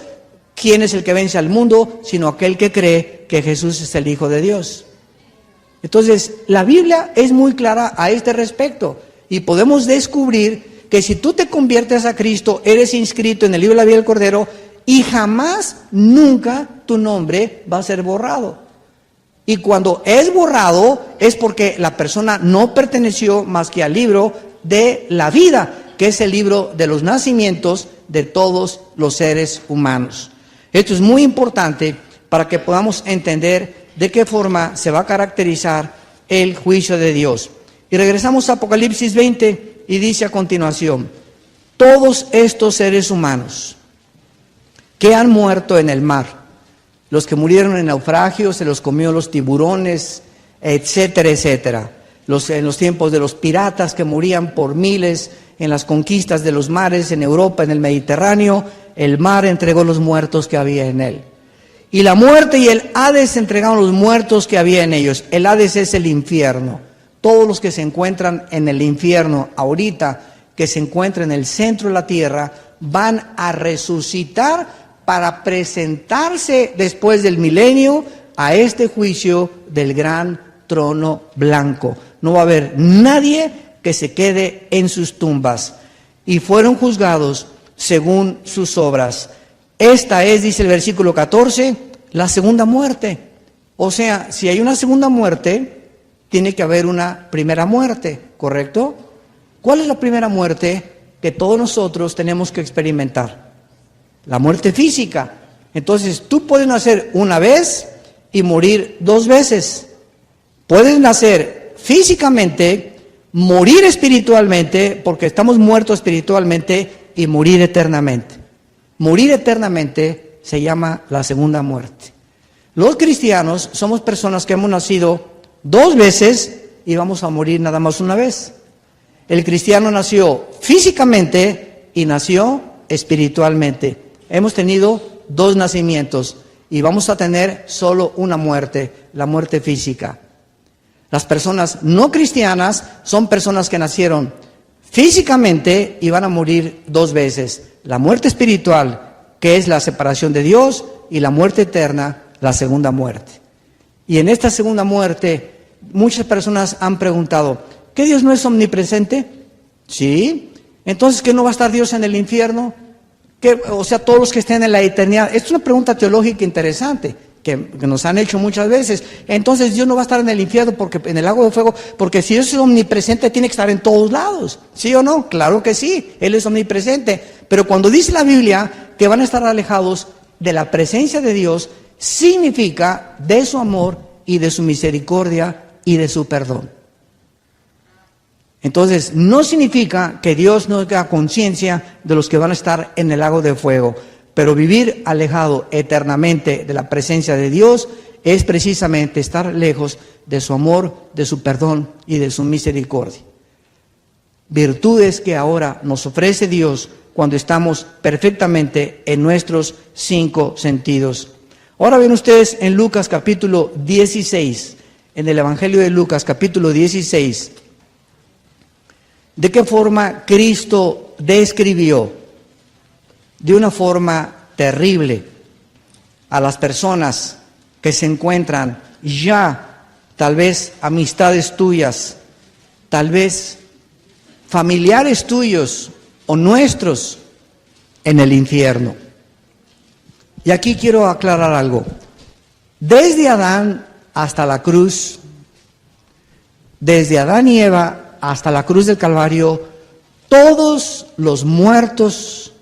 [SPEAKER 1] ¿Quién es el que vence al mundo? Sino aquel que cree que Jesús es el Hijo de Dios. Entonces, la Biblia es muy clara a este respecto. Y podemos descubrir que si tú te conviertes a Cristo, eres inscrito en el libro de la vida del Cordero y jamás, nunca tu nombre va a ser borrado. Y cuando es borrado es porque la persona no perteneció más que al libro de la vida, que es el libro de los nacimientos de todos los seres humanos. Esto es muy importante para que podamos entender de qué forma se va a caracterizar el juicio de Dios. Y regresamos a Apocalipsis 20 y dice a continuación, todos estos seres humanos que han muerto en el mar, los que murieron en naufragio, se los comió los tiburones, etcétera, etcétera. En los tiempos de los piratas que morían por miles en las conquistas de los mares en Europa, en el Mediterráneo, el mar entregó los muertos que había en él. Y la muerte y el Hades entregaron los muertos que había en ellos. El Hades es el infierno. Todos los que se encuentran en el infierno ahorita, que se encuentran en el centro de la tierra, van a resucitar para presentarse después del milenio a este juicio del gran trono blanco. No va a haber nadie que se quede en sus tumbas. Y fueron juzgados según sus obras. Esta es, dice el versículo 14, la segunda muerte. O sea, si hay una segunda muerte, tiene que haber una primera muerte, ¿correcto? ¿Cuál es la primera muerte que todos nosotros tenemos que experimentar? La muerte física. Entonces, tú puedes nacer una vez y morir dos veces. Puedes nacer físicamente, morir espiritualmente, porque estamos muertos espiritualmente, y morir eternamente. Morir eternamente se llama la segunda muerte. Los cristianos somos personas que hemos nacido dos veces y vamos a morir nada más una vez. El cristiano nació físicamente y nació espiritualmente. Hemos tenido dos nacimientos y vamos a tener solo una muerte, la muerte física. Las personas no cristianas son personas que nacieron físicamente y van a morir dos veces. La muerte espiritual, que es la separación de Dios, y la muerte eterna, la segunda muerte. Y en esta segunda muerte, muchas personas han preguntado, ¿qué Dios no es omnipresente? Sí. Entonces, ¿qué no va a estar Dios en el infierno? O sea, todos los que estén en la eternidad. Esta es una pregunta teológica interesante que nos han hecho muchas veces. Entonces, Dios no va a estar en el infierno, porque en el lago de fuego, porque si Dios es omnipresente, tiene que estar en todos lados. ¿Sí o no? Claro que sí, Él es omnipresente. Pero cuando dice la Biblia que van a estar alejados de la presencia de Dios, significa de su amor y de su misericordia y de su perdón. Entonces, no significa que Dios no tenga conciencia de los que van a estar en el lago de fuego, pero vivir alejado eternamente de la presencia de Dios es precisamente estar lejos de su amor, de su perdón y de su misericordia. Virtudes que ahora nos ofrece Dios cuando estamos perfectamente en nuestros cinco sentidos. Ahora ven ustedes en Lucas capítulo 16, en el Evangelio de Lucas capítulo 16, de qué forma Cristo describió de una forma terrible a las personas que se encuentran ya, tal vez amistades tuyas, tal vez familiares tuyos o nuestros en el infierno. Y aquí quiero aclarar algo. Desde Adán hasta la cruz, desde Adán y Eva hasta la cruz del Calvario, todos los muertos,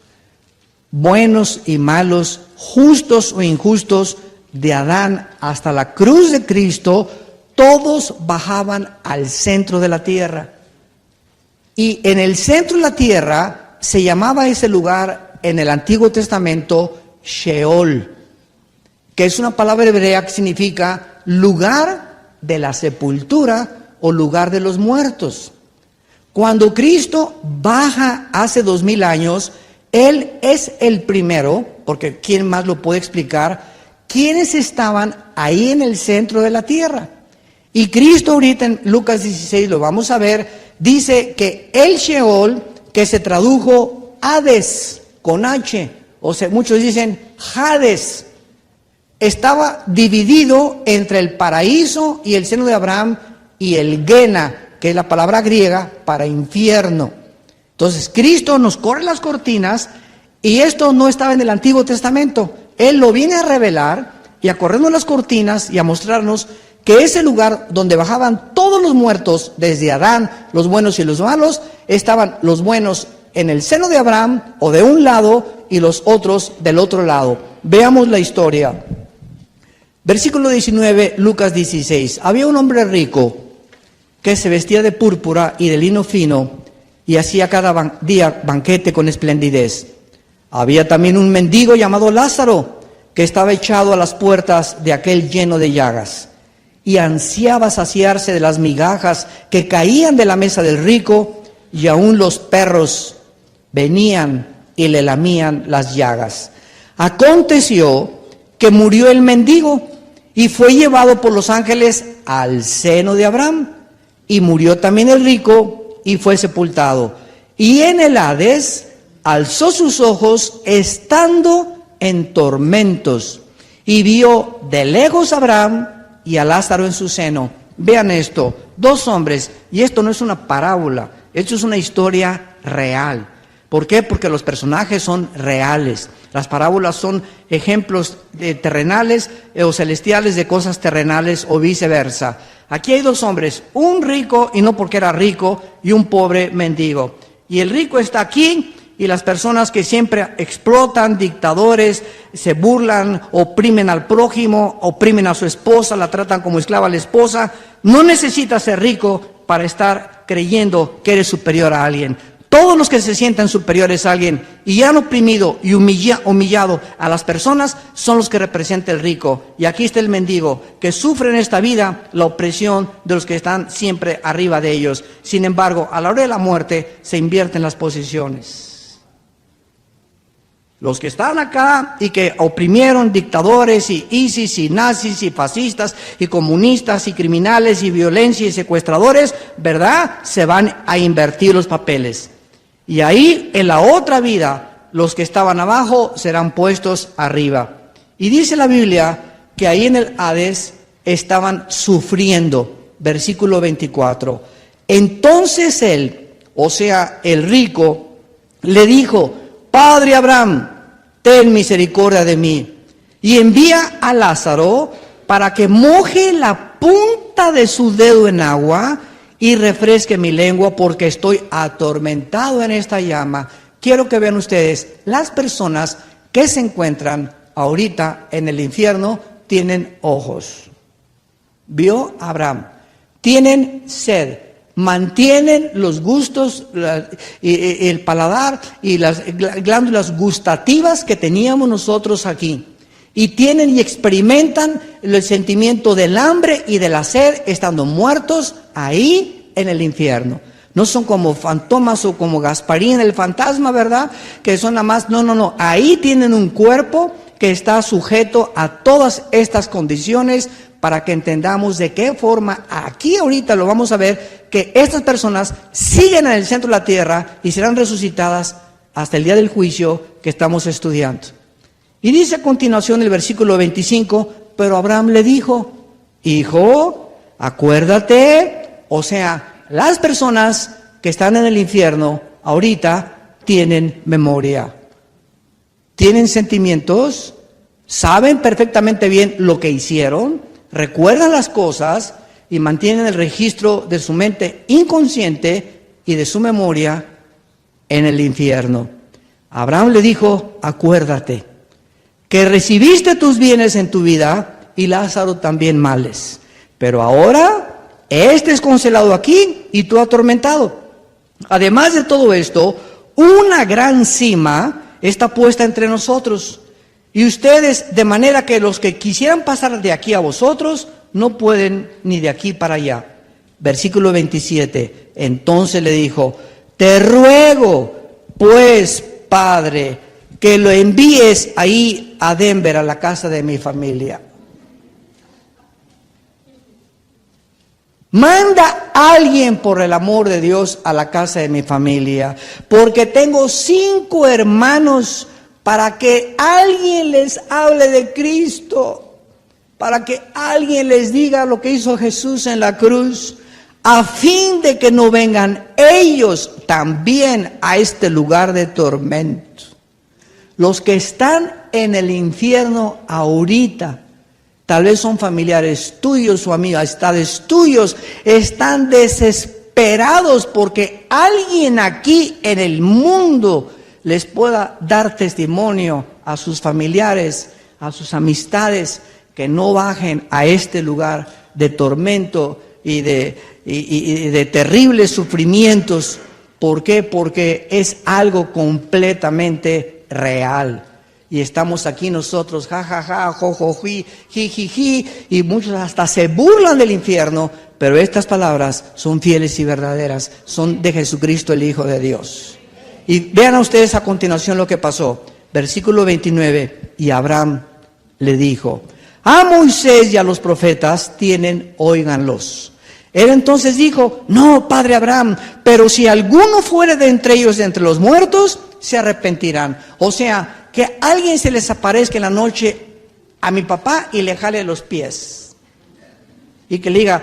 [SPEAKER 1] buenos y malos, justos o injustos, de Adán hasta la cruz de Cristo, todos bajaban al centro de la tierra. Y en el centro de la tierra se llamaba ese lugar en el Antiguo Testamento Sheol, que es una palabra hebrea que significa lugar de la sepultura o lugar de los muertos. Cuando Cristo baja hace 2000 años, Él es el primero, porque ¿quién más lo puede explicar? ¿Quiénes estaban ahí en el centro de la tierra? Y Cristo ahorita en Lucas 16, lo vamos a ver, dice que el Sheol, que se tradujo Hades, con H, o sea, muchos dicen Hades, estaba dividido entre el paraíso y el seno de Abraham y el Gena, que es la palabra griega para infierno. Entonces, Cristo nos corre las cortinas y esto no estaba en el Antiguo Testamento. Él lo viene a revelar y a corrernos las cortinas y a mostrarnos que ese lugar donde bajaban todos los muertos, desde Adán, los buenos y los malos, estaban los buenos en el seno de Abraham o de un lado y los otros del otro lado. Veamos la historia. Versículo 19, Lucas 16. Había un hombre rico que se vestía de púrpura y de lino fino y hacía cada día banquete con esplendidez. Había también un mendigo llamado Lázaro, que estaba echado a las puertas de aquel lleno de llagas, y ansiaba saciarse de las migajas que caían de la mesa del rico, y aún los perros venían y le lamían las llagas. Aconteció que murió el mendigo y fue llevado por los ángeles al seno de Abraham, y murió también el rico y fue sepultado. Y en el Hades alzó sus ojos estando en tormentos, y vio de lejos a Abraham y a Lázaro en su seno. Vean esto, dos hombres, y esto no es una parábola, esto es una historia real. ¿Por qué? Porque los personajes son reales. Las parábolas son ejemplos terrenales o celestiales de cosas terrenales o viceversa. Aquí hay dos hombres, un rico, y no porque era rico, y un pobre mendigo. Y el rico está aquí, y las personas que siempre explotan, dictadores, se burlan, oprimen al prójimo, oprimen a su esposa, la tratan como esclava a la esposa. No necesitas ser rico para estar creyendo que eres superior a alguien. Todos los que se sientan superiores a alguien y han oprimido y humillado a las personas son los que representa el rico. Y aquí está el mendigo, que sufre en esta vida la opresión de los que están siempre arriba de ellos. Sin embargo, a la hora de la muerte se invierten las posiciones. Los que están acá y que oprimieron dictadores y ISIS y nazis y fascistas y comunistas y criminales y violencia y secuestradores, ¿verdad? Se van a invertir los papeles. Y ahí, en la otra vida, los que estaban abajo serán puestos arriba. Y dice la Biblia que ahí en el Hades estaban sufriendo. Versículo 24. Entonces él, o sea, el rico, le dijo: Padre Abraham, ten misericordia de mí, y envía a Lázaro para que moje la punta de su dedo en agua y refresque mi lengua, porque estoy atormentado en esta llama. Quiero que vean ustedes, las personas que se encuentran ahorita en el infierno tienen ojos. ¿Vio Abraham? Tienen sed. Mantienen los gustos, el paladar y las glándulas gustativas que teníamos nosotros aquí. Y tienen y experimentan el sentimiento del hambre y de la sed estando muertos ahí en el infierno. No son como fantomas o como Gasparín el fantasma, ¿verdad? Que son nada más, no. Ahí tienen un cuerpo que está sujeto a todas estas condiciones, para que entendamos de qué forma, aquí ahorita lo vamos a ver, que estas personas siguen en el centro de la tierra y serán resucitadas hasta el día del juicio que estamos estudiando. Y dice a continuación el versículo 25, pero Abraham le dijo: hijo, acuérdate, o sea, las personas que están en el infierno ahorita tienen memoria, tienen sentimientos, saben perfectamente bien lo que hicieron, recuerdan las cosas y mantienen el registro de su mente inconsciente y de su memoria en el infierno. Abraham le dijo: acuérdate que recibiste tus bienes en tu vida y Lázaro también males, pero ahora este es congelado aquí y tú atormentado. Además de todo esto, una gran cima está puesta entre nosotros, y ustedes, de manera que los que quisieran pasar de aquí a vosotros, no pueden ni de aquí para allá. Versículo 27, entonces le dijo: te ruego, pues, Padre, que lo envíes ahí a Denver, a la casa de mi familia. Manda a alguien, por el amor de Dios, a la casa de mi familia, porque tengo 5 hermanos, para que alguien les hable de Cristo, para que alguien les diga lo que hizo Jesús en la cruz, a fin de que no vengan ellos también a este lugar de tormento. Los que están en el infierno ahorita, tal vez son familiares tuyos o amistades tuyos, están desesperados porque alguien aquí en el mundo les pueda dar testimonio a sus familiares, a sus amistades, que no bajen a este lugar de tormento y de terribles sufrimientos. ¿Por qué? Porque es algo completamente real. Y estamos aquí nosotros, ja, ja, ja, jo, jo, ji, ji, ji, ji, y muchos hasta se burlan del infierno, pero estas palabras son fieles y verdaderas, son de Jesucristo, el Hijo de Dios. Y vean a ustedes a continuación lo que pasó. Versículo 29, y Abraham le dijo: a Moisés y a los profetas tienen, óiganlos. Él entonces dijo: no, padre Abraham, pero si alguno fuere de entre ellos, de entre los muertos, se arrepentirán. O sea, que alguien se les aparezca en la noche a mi papá y le jale los pies. Y que le diga: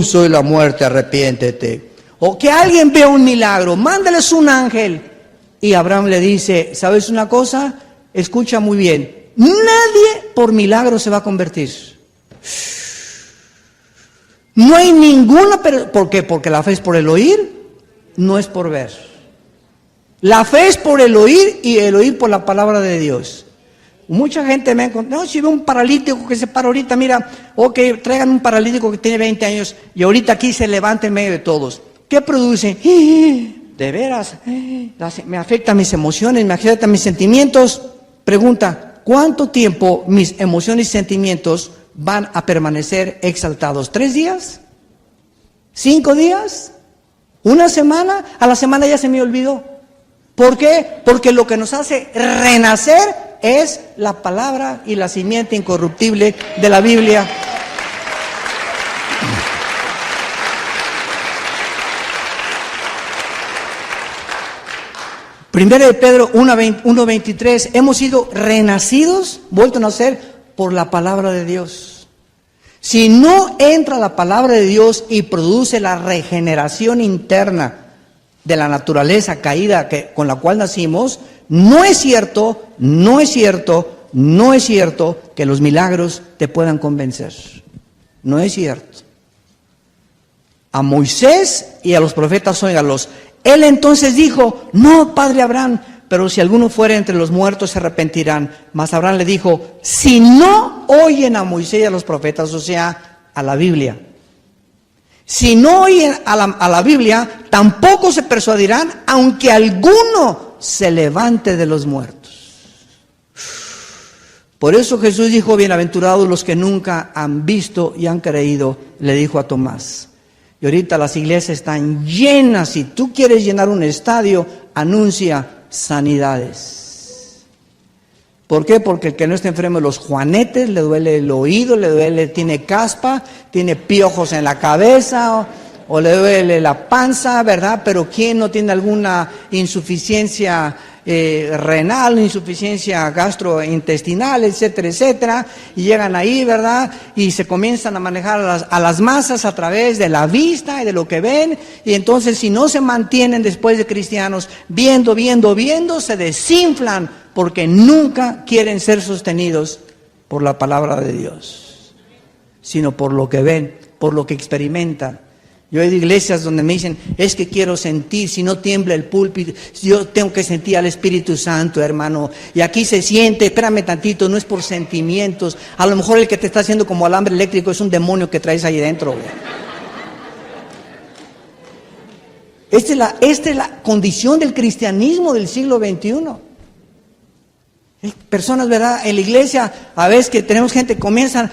[SPEAKER 1] soy la muerte, arrepiéntete. O que alguien vea un milagro, mándales un ángel. Y Abraham le dice: ¿sabes una cosa? Escucha muy bien. Nadie por milagro se va a convertir. No hay ninguna. ¿Por qué? Porque la fe es por el oír, no es por ver. La fe es por el oír y el oír por la palabra de Dios. Mucha gente me ha encontrado: no, si veo un paralítico que se para ahorita, mira, o que traigan un paralítico que tiene 20 años y ahorita aquí se levanta en medio de todos. ¿Qué produce? De veras, me afectan mis emociones, me afectan mis sentimientos. Pregunta: ¿cuánto tiempo mis emociones y sentimientos van a permanecer exaltados? ¿3 días? ¿5 días? ¿Una semana? A la semana ya se me olvidó. ¿Por qué? Porque lo que nos hace renacer es la palabra y la simiente incorruptible de la Biblia. Primera de Pedro 1:23, hemos sido renacidos, vuelto a nacer por la palabra de Dios. Si no entra la palabra de Dios y produce la regeneración interna de la naturaleza caída con la cual nacimos, no es cierto que los milagros te puedan convencer. No es cierto. A Moisés y a los profetas óiganlos. Él entonces dijo: no, padre Abraham, pero si alguno fuera entre los muertos se arrepentirán. Mas Abraham le dijo: si no oyen a Moisés y a los profetas, o sea, a la Biblia, si no oyen a la Biblia, tampoco se persuadirán, aunque alguno se levante de los muertos. Por eso Jesús dijo: bienaventurados los que nunca han visto y han creído, le dijo a Tomás. Y ahorita las iglesias están llenas. Si tú quieres llenar un estadio, anuncia sanidades. ¿Por qué? Porque el que no está enfermo de los juanetes, le duele el oído, tiene caspa, tiene piojos en la cabeza, o le duele la panza, ¿verdad? Pero ¿quién no tiene alguna insuficiencia renal, insuficiencia gastrointestinal, etcétera, etcétera? Y llegan ahí, ¿verdad? Y se comienzan a manejar a las masas a través de la vista y de lo que ven. Y entonces, si no se mantienen después de cristianos viendo, se desinflan, porque nunca quieren ser sostenidos por la palabra de Dios, sino por lo que ven, por lo que experimentan. Yo he ido a iglesias donde me dicen: es que quiero sentir, si no tiembla el púlpito, yo tengo que sentir al Espíritu Santo, hermano. Y aquí se siente, espérame tantito, no es por sentimientos. A lo mejor el que te está haciendo como alambre eléctrico es un demonio que traes ahí dentro. Esta es la condición del cristianismo del siglo XXI. Hay personas, ¿verdad?, en la iglesia, a veces que tenemos gente, comienzan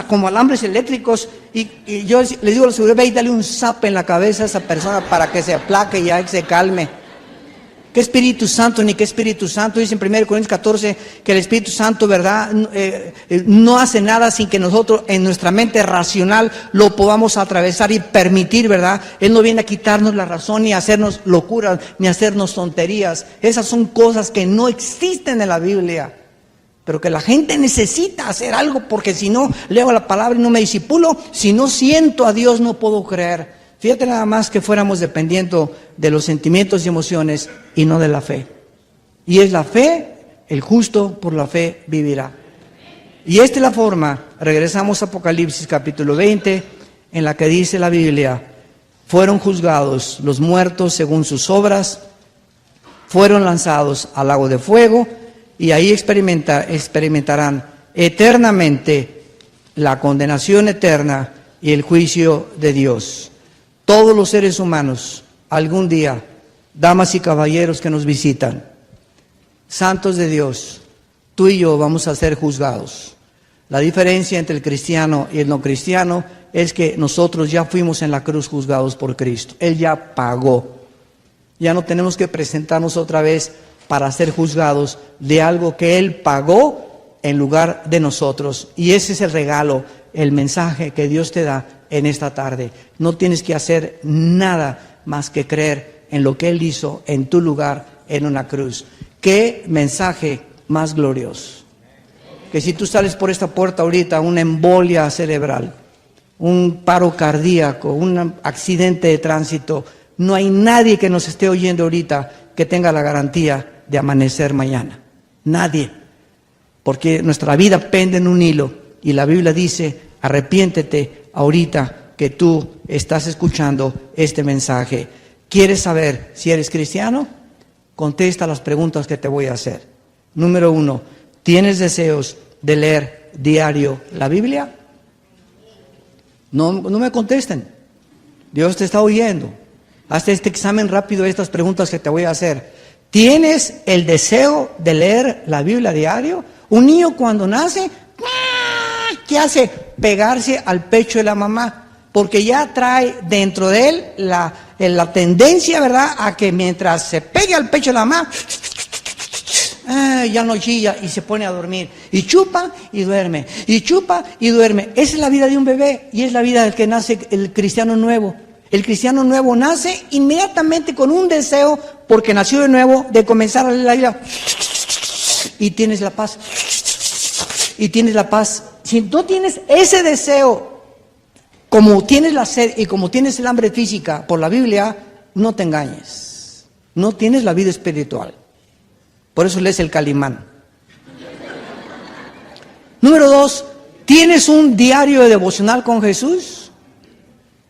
[SPEAKER 1] como alambres eléctricos, y yo les digo a la seguridad: ve y dale un zape en la cabeza a esa persona para que se aplaque y ya se calme. ¿Qué Espíritu Santo ni qué Espíritu Santo? Dice en 1 Corintios 14 que el Espíritu Santo, ¿verdad?, no hace nada sin que nosotros en nuestra mente racional lo podamos atravesar y permitir, ¿verdad? Él no viene a quitarnos la razón, ni a hacernos locuras, ni a hacernos tonterías. Esas son cosas que no existen en la Biblia, pero que la gente necesita hacer algo, porque si no leo la palabra y no me disipulo, si no siento a Dios, no puedo creer. Fíjate nada más que fuéramos dependiendo de los sentimientos y emociones y no de la fe. Y es la fe, el justo por la fe vivirá. Y esta es la forma, regresamos a Apocalipsis capítulo 20, en la que dice la Biblia: fueron juzgados los muertos según sus obras, fueron lanzados al lago de fuego, y ahí experimentarán eternamente la condenación eterna y el juicio de Dios. Todos los seres humanos, algún día, damas y caballeros que nos visitan, santos de Dios, tú y yo vamos a ser juzgados. La diferencia entre el cristiano y el no cristiano es que nosotros ya fuimos en la cruz juzgados por Cristo. Él ya pagó. Ya no tenemos que presentarnos otra vez para ser juzgados de algo que Él pagó en lugar de nosotros. Y ese es el regalo, el mensaje que Dios te da en esta tarde. No tienes que hacer nada más que creer en lo que Él hizo en tu lugar en una cruz. ¡Qué mensaje más glorioso! Que si tú sales por esta puerta ahorita, una embolia cerebral, un paro cardíaco, un accidente de tránsito, no hay nadie que nos esté oyendo ahorita que tenga la garantía de amanecer mañana. Nadie. Porque nuestra vida pende en un hilo y la Biblia dice, arrepiéntete ahorita que tú estás escuchando este mensaje. ¿Quieres saber si eres cristiano? Contesta las preguntas que te voy a hacer. Número 1, ¿tienes deseos de leer diario la Biblia? No me contesten. Dios te está oyendo. Hazte este examen rápido de estas preguntas que te voy a hacer. ¿Tienes el deseo de leer la Biblia diario? Un niño cuando nace, ¿qué hace? Pegarse al pecho de la mamá, porque ya trae dentro de él la tendencia, ¿verdad?, a que mientras se pegue al pecho de la mamá, ya no chilla y se pone a dormir. Y chupa y duerme. Y chupa y duerme. Esa es la vida de un bebé y es la vida del que nace el cristiano nuevo. El cristiano nuevo nace inmediatamente con un deseo, porque nació de nuevo, de comenzar a leer la Biblia. Y tienes la paz. Y tienes la paz. Si no tienes ese deseo, como tienes la sed y como tienes el hambre física por la Biblia, no te engañes. No tienes la vida espiritual. Por eso lees el Calimán. Número 2, ¿tienes un diario de devocional con Jesús?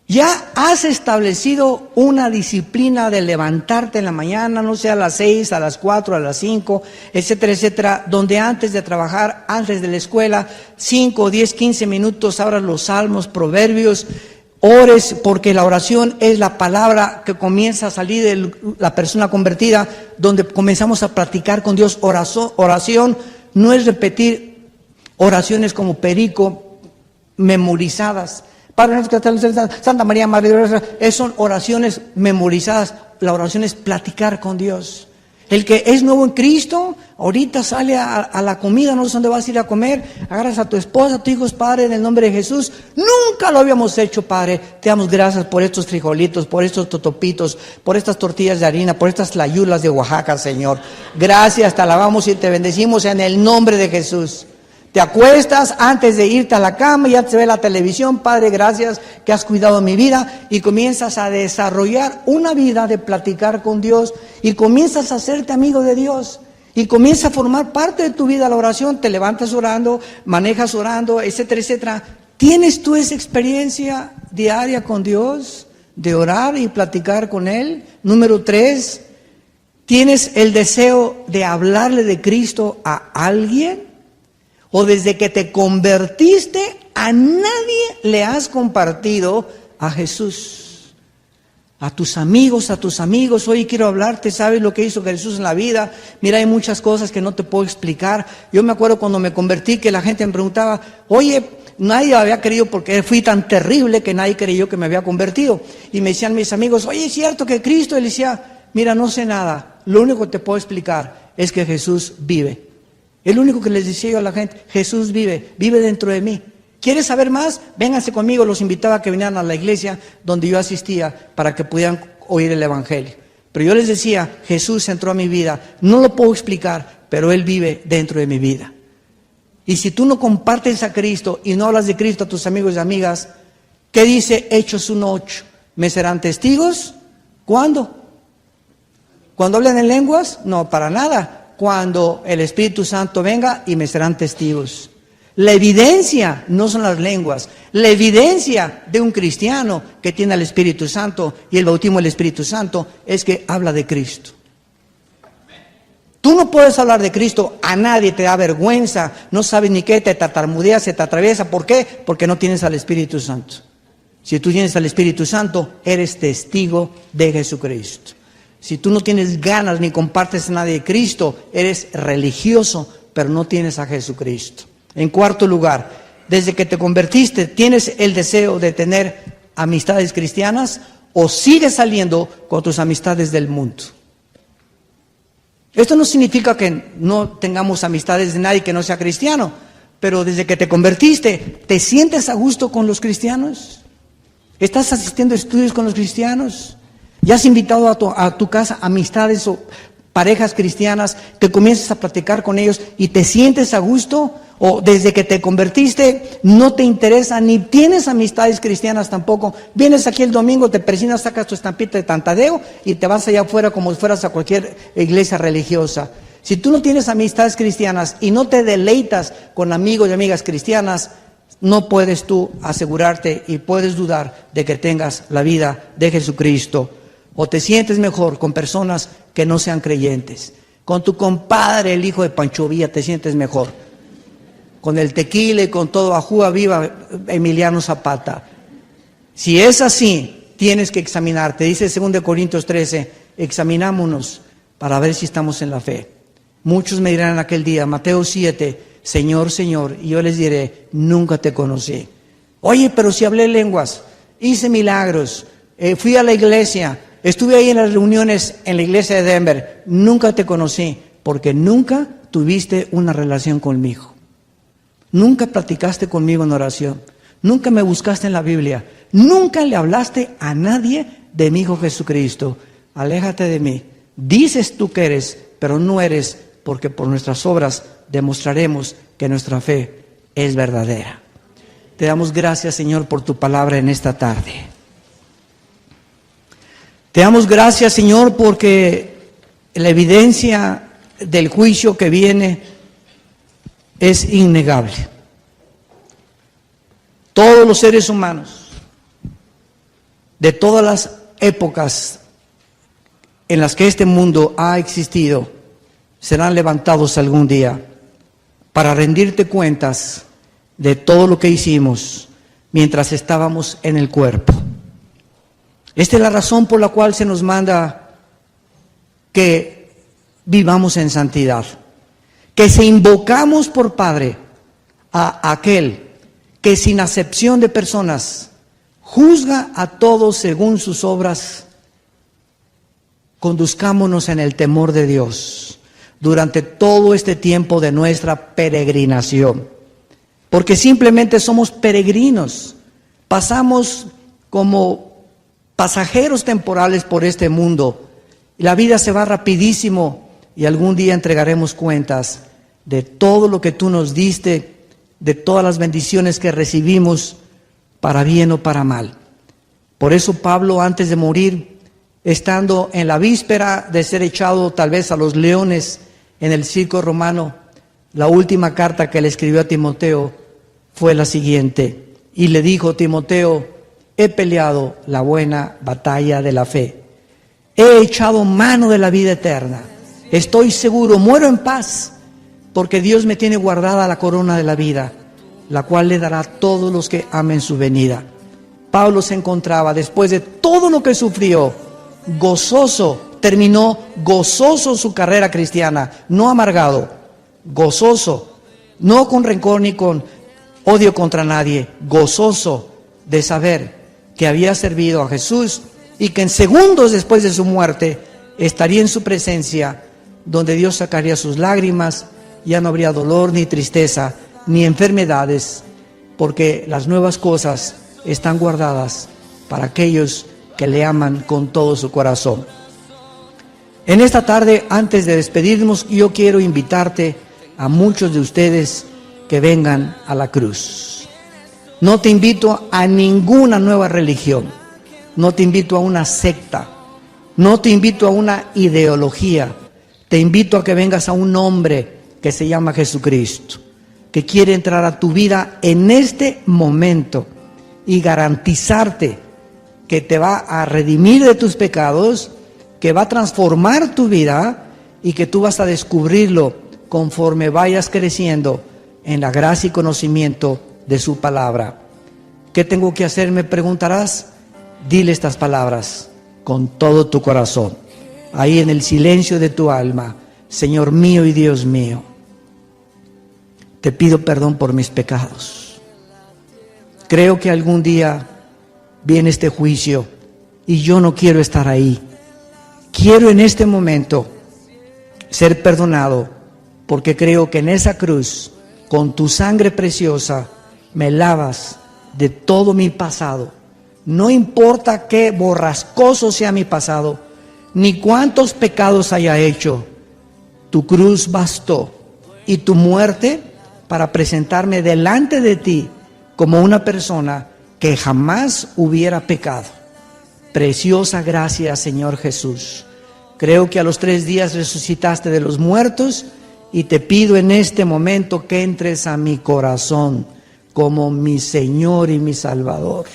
[SPEAKER 1] ¿Ya has establecido una disciplina de levantarte en la mañana, no sé, a las 6, a las 4, a las 5, etcétera, etcétera, donde antes de trabajar, antes de la escuela, 5, 10, 15 minutos abras los salmos, proverbios, ores, porque la oración es la palabra que comienza a salir de la persona convertida, donde comenzamos a practicar con Dios. Oración no es repetir oraciones como perico, memorizadas. Padre nuestro que estás en el cielo, Santa María, Madre de Dios, son oraciones memorizadas. La oración es platicar con Dios. El que es nuevo en Cristo, ahorita sale a la comida, no sé dónde vas a ir a comer, agarras a tu esposa, a tus hijos, Padre, en el nombre de Jesús. Nunca lo habíamos hecho, Padre. Te damos gracias por estos frijolitos, por estos totopitos, por estas tortillas de harina, por estas tlayudas de Oaxaca, Señor. Gracias, te alabamos y te bendecimos en el nombre de Jesús. Te acuestas antes de irte a la cama, ya te ve la televisión, Padre, gracias que has cuidado mi vida, y comienzas a desarrollar una vida de platicar con Dios, y comienzas a hacerte amigo de Dios, y comienza a formar parte de tu vida la oración. Te levantas orando, manejas orando, etcétera, etcétera. ¿Tienes tú esa experiencia diaria con Dios, de orar y platicar con Él? Número 3, ¿tienes el deseo de hablarle de Cristo a alguien? ¿O desde que te convertiste a nadie le has compartido a Jesús? A tus amigos, hoy quiero hablarte, ¿sabes lo que hizo Jesús en la vida? Mira, hay muchas cosas que no te puedo explicar. Yo me acuerdo cuando me convertí que la gente me preguntaba, oye, nadie había creído porque fui tan terrible que nadie creyó que me había convertido. Y me decían mis amigos, oye, ¿es cierto que Cristo? Y le decía, mira, no sé nada, lo único que te puedo explicar es que Jesús vive. El único que les decía yo a la gente, Jesús vive dentro de mí. ¿Quieres saber más? Vénganse conmigo. Los invitaba a que vinieran a la iglesia donde yo asistía para que pudieran oír el evangelio. Pero yo les decía, Jesús entró a mi vida. No lo puedo explicar, pero Él vive dentro de mi vida. Y si tú no compartes a Cristo y no hablas de Cristo a tus amigos y amigas, ¿qué dice Hechos 1:8? ¿Me serán testigos? ¿Cuándo? ¿Cuando hablan en lenguas? No, para nada. Cuando el Espíritu Santo venga y me serán testigos. La evidencia no son las lenguas. La evidencia de un cristiano que tiene el Espíritu Santo y el bautismo del Espíritu Santo es que habla de Cristo. Tú no puedes hablar de Cristo a nadie, te da vergüenza, no sabes ni qué, te tartamudeas, se te atraviesa. ¿Por qué? Porque no tienes al Espíritu Santo. Si tú tienes al Espíritu Santo, eres testigo de Jesucristo. Si tú no tienes ganas ni compartes nada de Cristo, eres religioso, pero no tienes a Jesucristo. En cuarto lugar, desde que te convertiste, ¿tienes el deseo de tener amistades cristianas o sigues saliendo con tus amistades del mundo? Esto no significa que no tengamos amistades de nadie que no sea cristiano, pero desde que te convertiste, ¿te sientes a gusto con los cristianos? ¿Estás asistiendo a estudios con los cristianos? ¿Ya has invitado a tu casa amistades o parejas cristianas que comiences a platicar con ellos y te sientes a gusto? ¿O desde que te convertiste no te interesa ni tienes amistades cristianas tampoco? Vienes aquí el domingo, te persinas, sacas tu estampita de Tantadeo y te vas allá afuera como si fueras a cualquier iglesia religiosa. Si tú no tienes amistades cristianas y no te deleitas con amigos y amigas cristianas, no puedes tú asegurarte y puedes dudar de que tengas la vida de Jesucristo. O te sientes mejor con personas que no sean creyentes. Con tu compadre, el hijo de Pancho Villa, te sientes mejor. Con el tequila y con todo, ajúa viva Emiliano Zapata. Si es así, tienes que examinarte. Dice 2 Corintios 13, examinámonos para ver si estamos en la fe. Muchos me dirán en aquel día, Mateo 7, Señor, Señor, y yo les diré, nunca te conocí. Oye, pero si hablé lenguas, hice milagros, fui a la iglesia, estuve ahí en las reuniones en la iglesia de Denver, nunca te conocí, porque nunca tuviste una relación conmigo. Nunca platicaste conmigo en oración, nunca me buscaste en la Biblia, nunca le hablaste a nadie de mi Hijo Jesucristo. Aléjate de mí. Dices tú que eres, pero no eres, porque por nuestras obras demostraremos que nuestra fe es verdadera. Te damos gracias, Señor, por tu palabra en esta tarde. Te damos gracias, Señor, porque la evidencia del juicio que viene es innegable. Todos los seres humanos, de todas las épocas en las que este mundo ha existido, serán levantados algún día para rendirte cuentas de todo lo que hicimos mientras estábamos en el cuerpo. Esta es la razón por la cual se nos manda que vivamos en santidad, que se invocamos por Padre a aquel que sin acepción de personas juzga a todos según sus obras. Conduzcámonos en el temor de Dios durante todo este tiempo de nuestra peregrinación, porque simplemente somos peregrinos, pasamos como pasajeros temporales por este mundo, y la vida se va rapidísimo y algún día entregaremos cuentas de todo lo que tú nos diste, de todas las bendiciones que recibimos, para bien o para mal. Por eso Pablo, antes de morir, estando en la víspera de ser echado tal vez a los leones en el circo romano, la última carta que le escribió a Timoteo fue la siguiente, y le dijo: Timoteo, he peleado la buena batalla de la fe, he echado mano de la vida eterna, estoy seguro, muero en paz, porque Dios me tiene guardada la corona de la vida, la cual le dará a todos los que amen su venida. Pablo se encontraba, después de todo lo que sufrió, gozoso, terminó gozoso su carrera cristiana, no amargado, gozoso, no con rencor ni con odio contra nadie, gozoso de saber que había servido a Jesús y que en segundos después de su muerte estaría en su presencia, donde Dios sacaría sus lágrimas, ya no habría dolor ni tristeza ni enfermedades, porque las nuevas cosas están guardadas para aquellos que le aman con todo su corazón. En esta tarde, antes de despedirnos, yo quiero invitarte a muchos de ustedes que vengan a la cruz. No te invito a ninguna nueva religión, no te invito a una secta, no te invito a una ideología, te invito a que vengas a un hombre que se llama Jesucristo, que quiere entrar a tu vida en este momento y garantizarte que te va a redimir de tus pecados, que va a transformar tu vida y que tú vas a descubrirlo conforme vayas creciendo en la gracia y conocimiento de su palabra. ¿Qué tengo que hacer?, me preguntarás. Dile estas palabras con todo tu corazón. ahí en el silencio de tu alma: Señor mío y Dios mío, te pido perdón por mis pecados. Creo que algún día viene este juicio y yo no quiero estar ahí. Quiero en este momento ser perdonado, porque creo que en esa cruz, con tu sangre preciosa, me lavas de todo mi pasado. No importa qué borrascoso sea mi pasado, ni cuántos pecados haya hecho, tu cruz bastó, y tu muerte para presentarme delante de ti como una persona que jamás hubiera pecado. Preciosa gracia, Señor Jesús. Creo que a los 3 días resucitaste de los muertos, y te pido en este momento que entres a mi corazón como mi Señor y mi Salvador.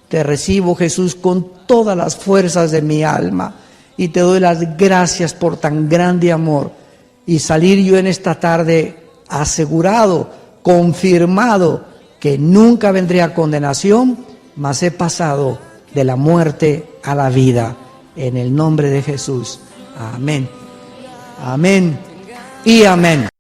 [SPEAKER 1] Te recibo, Jesús, con todas las fuerzas de mi alma, y te doy las gracias por tan grande amor, y salir yo en esta tarde asegurado, confirmado, que nunca vendré a condenación, mas he pasado de la muerte a la vida. En el nombre de Jesús. Amén. Amén y amén.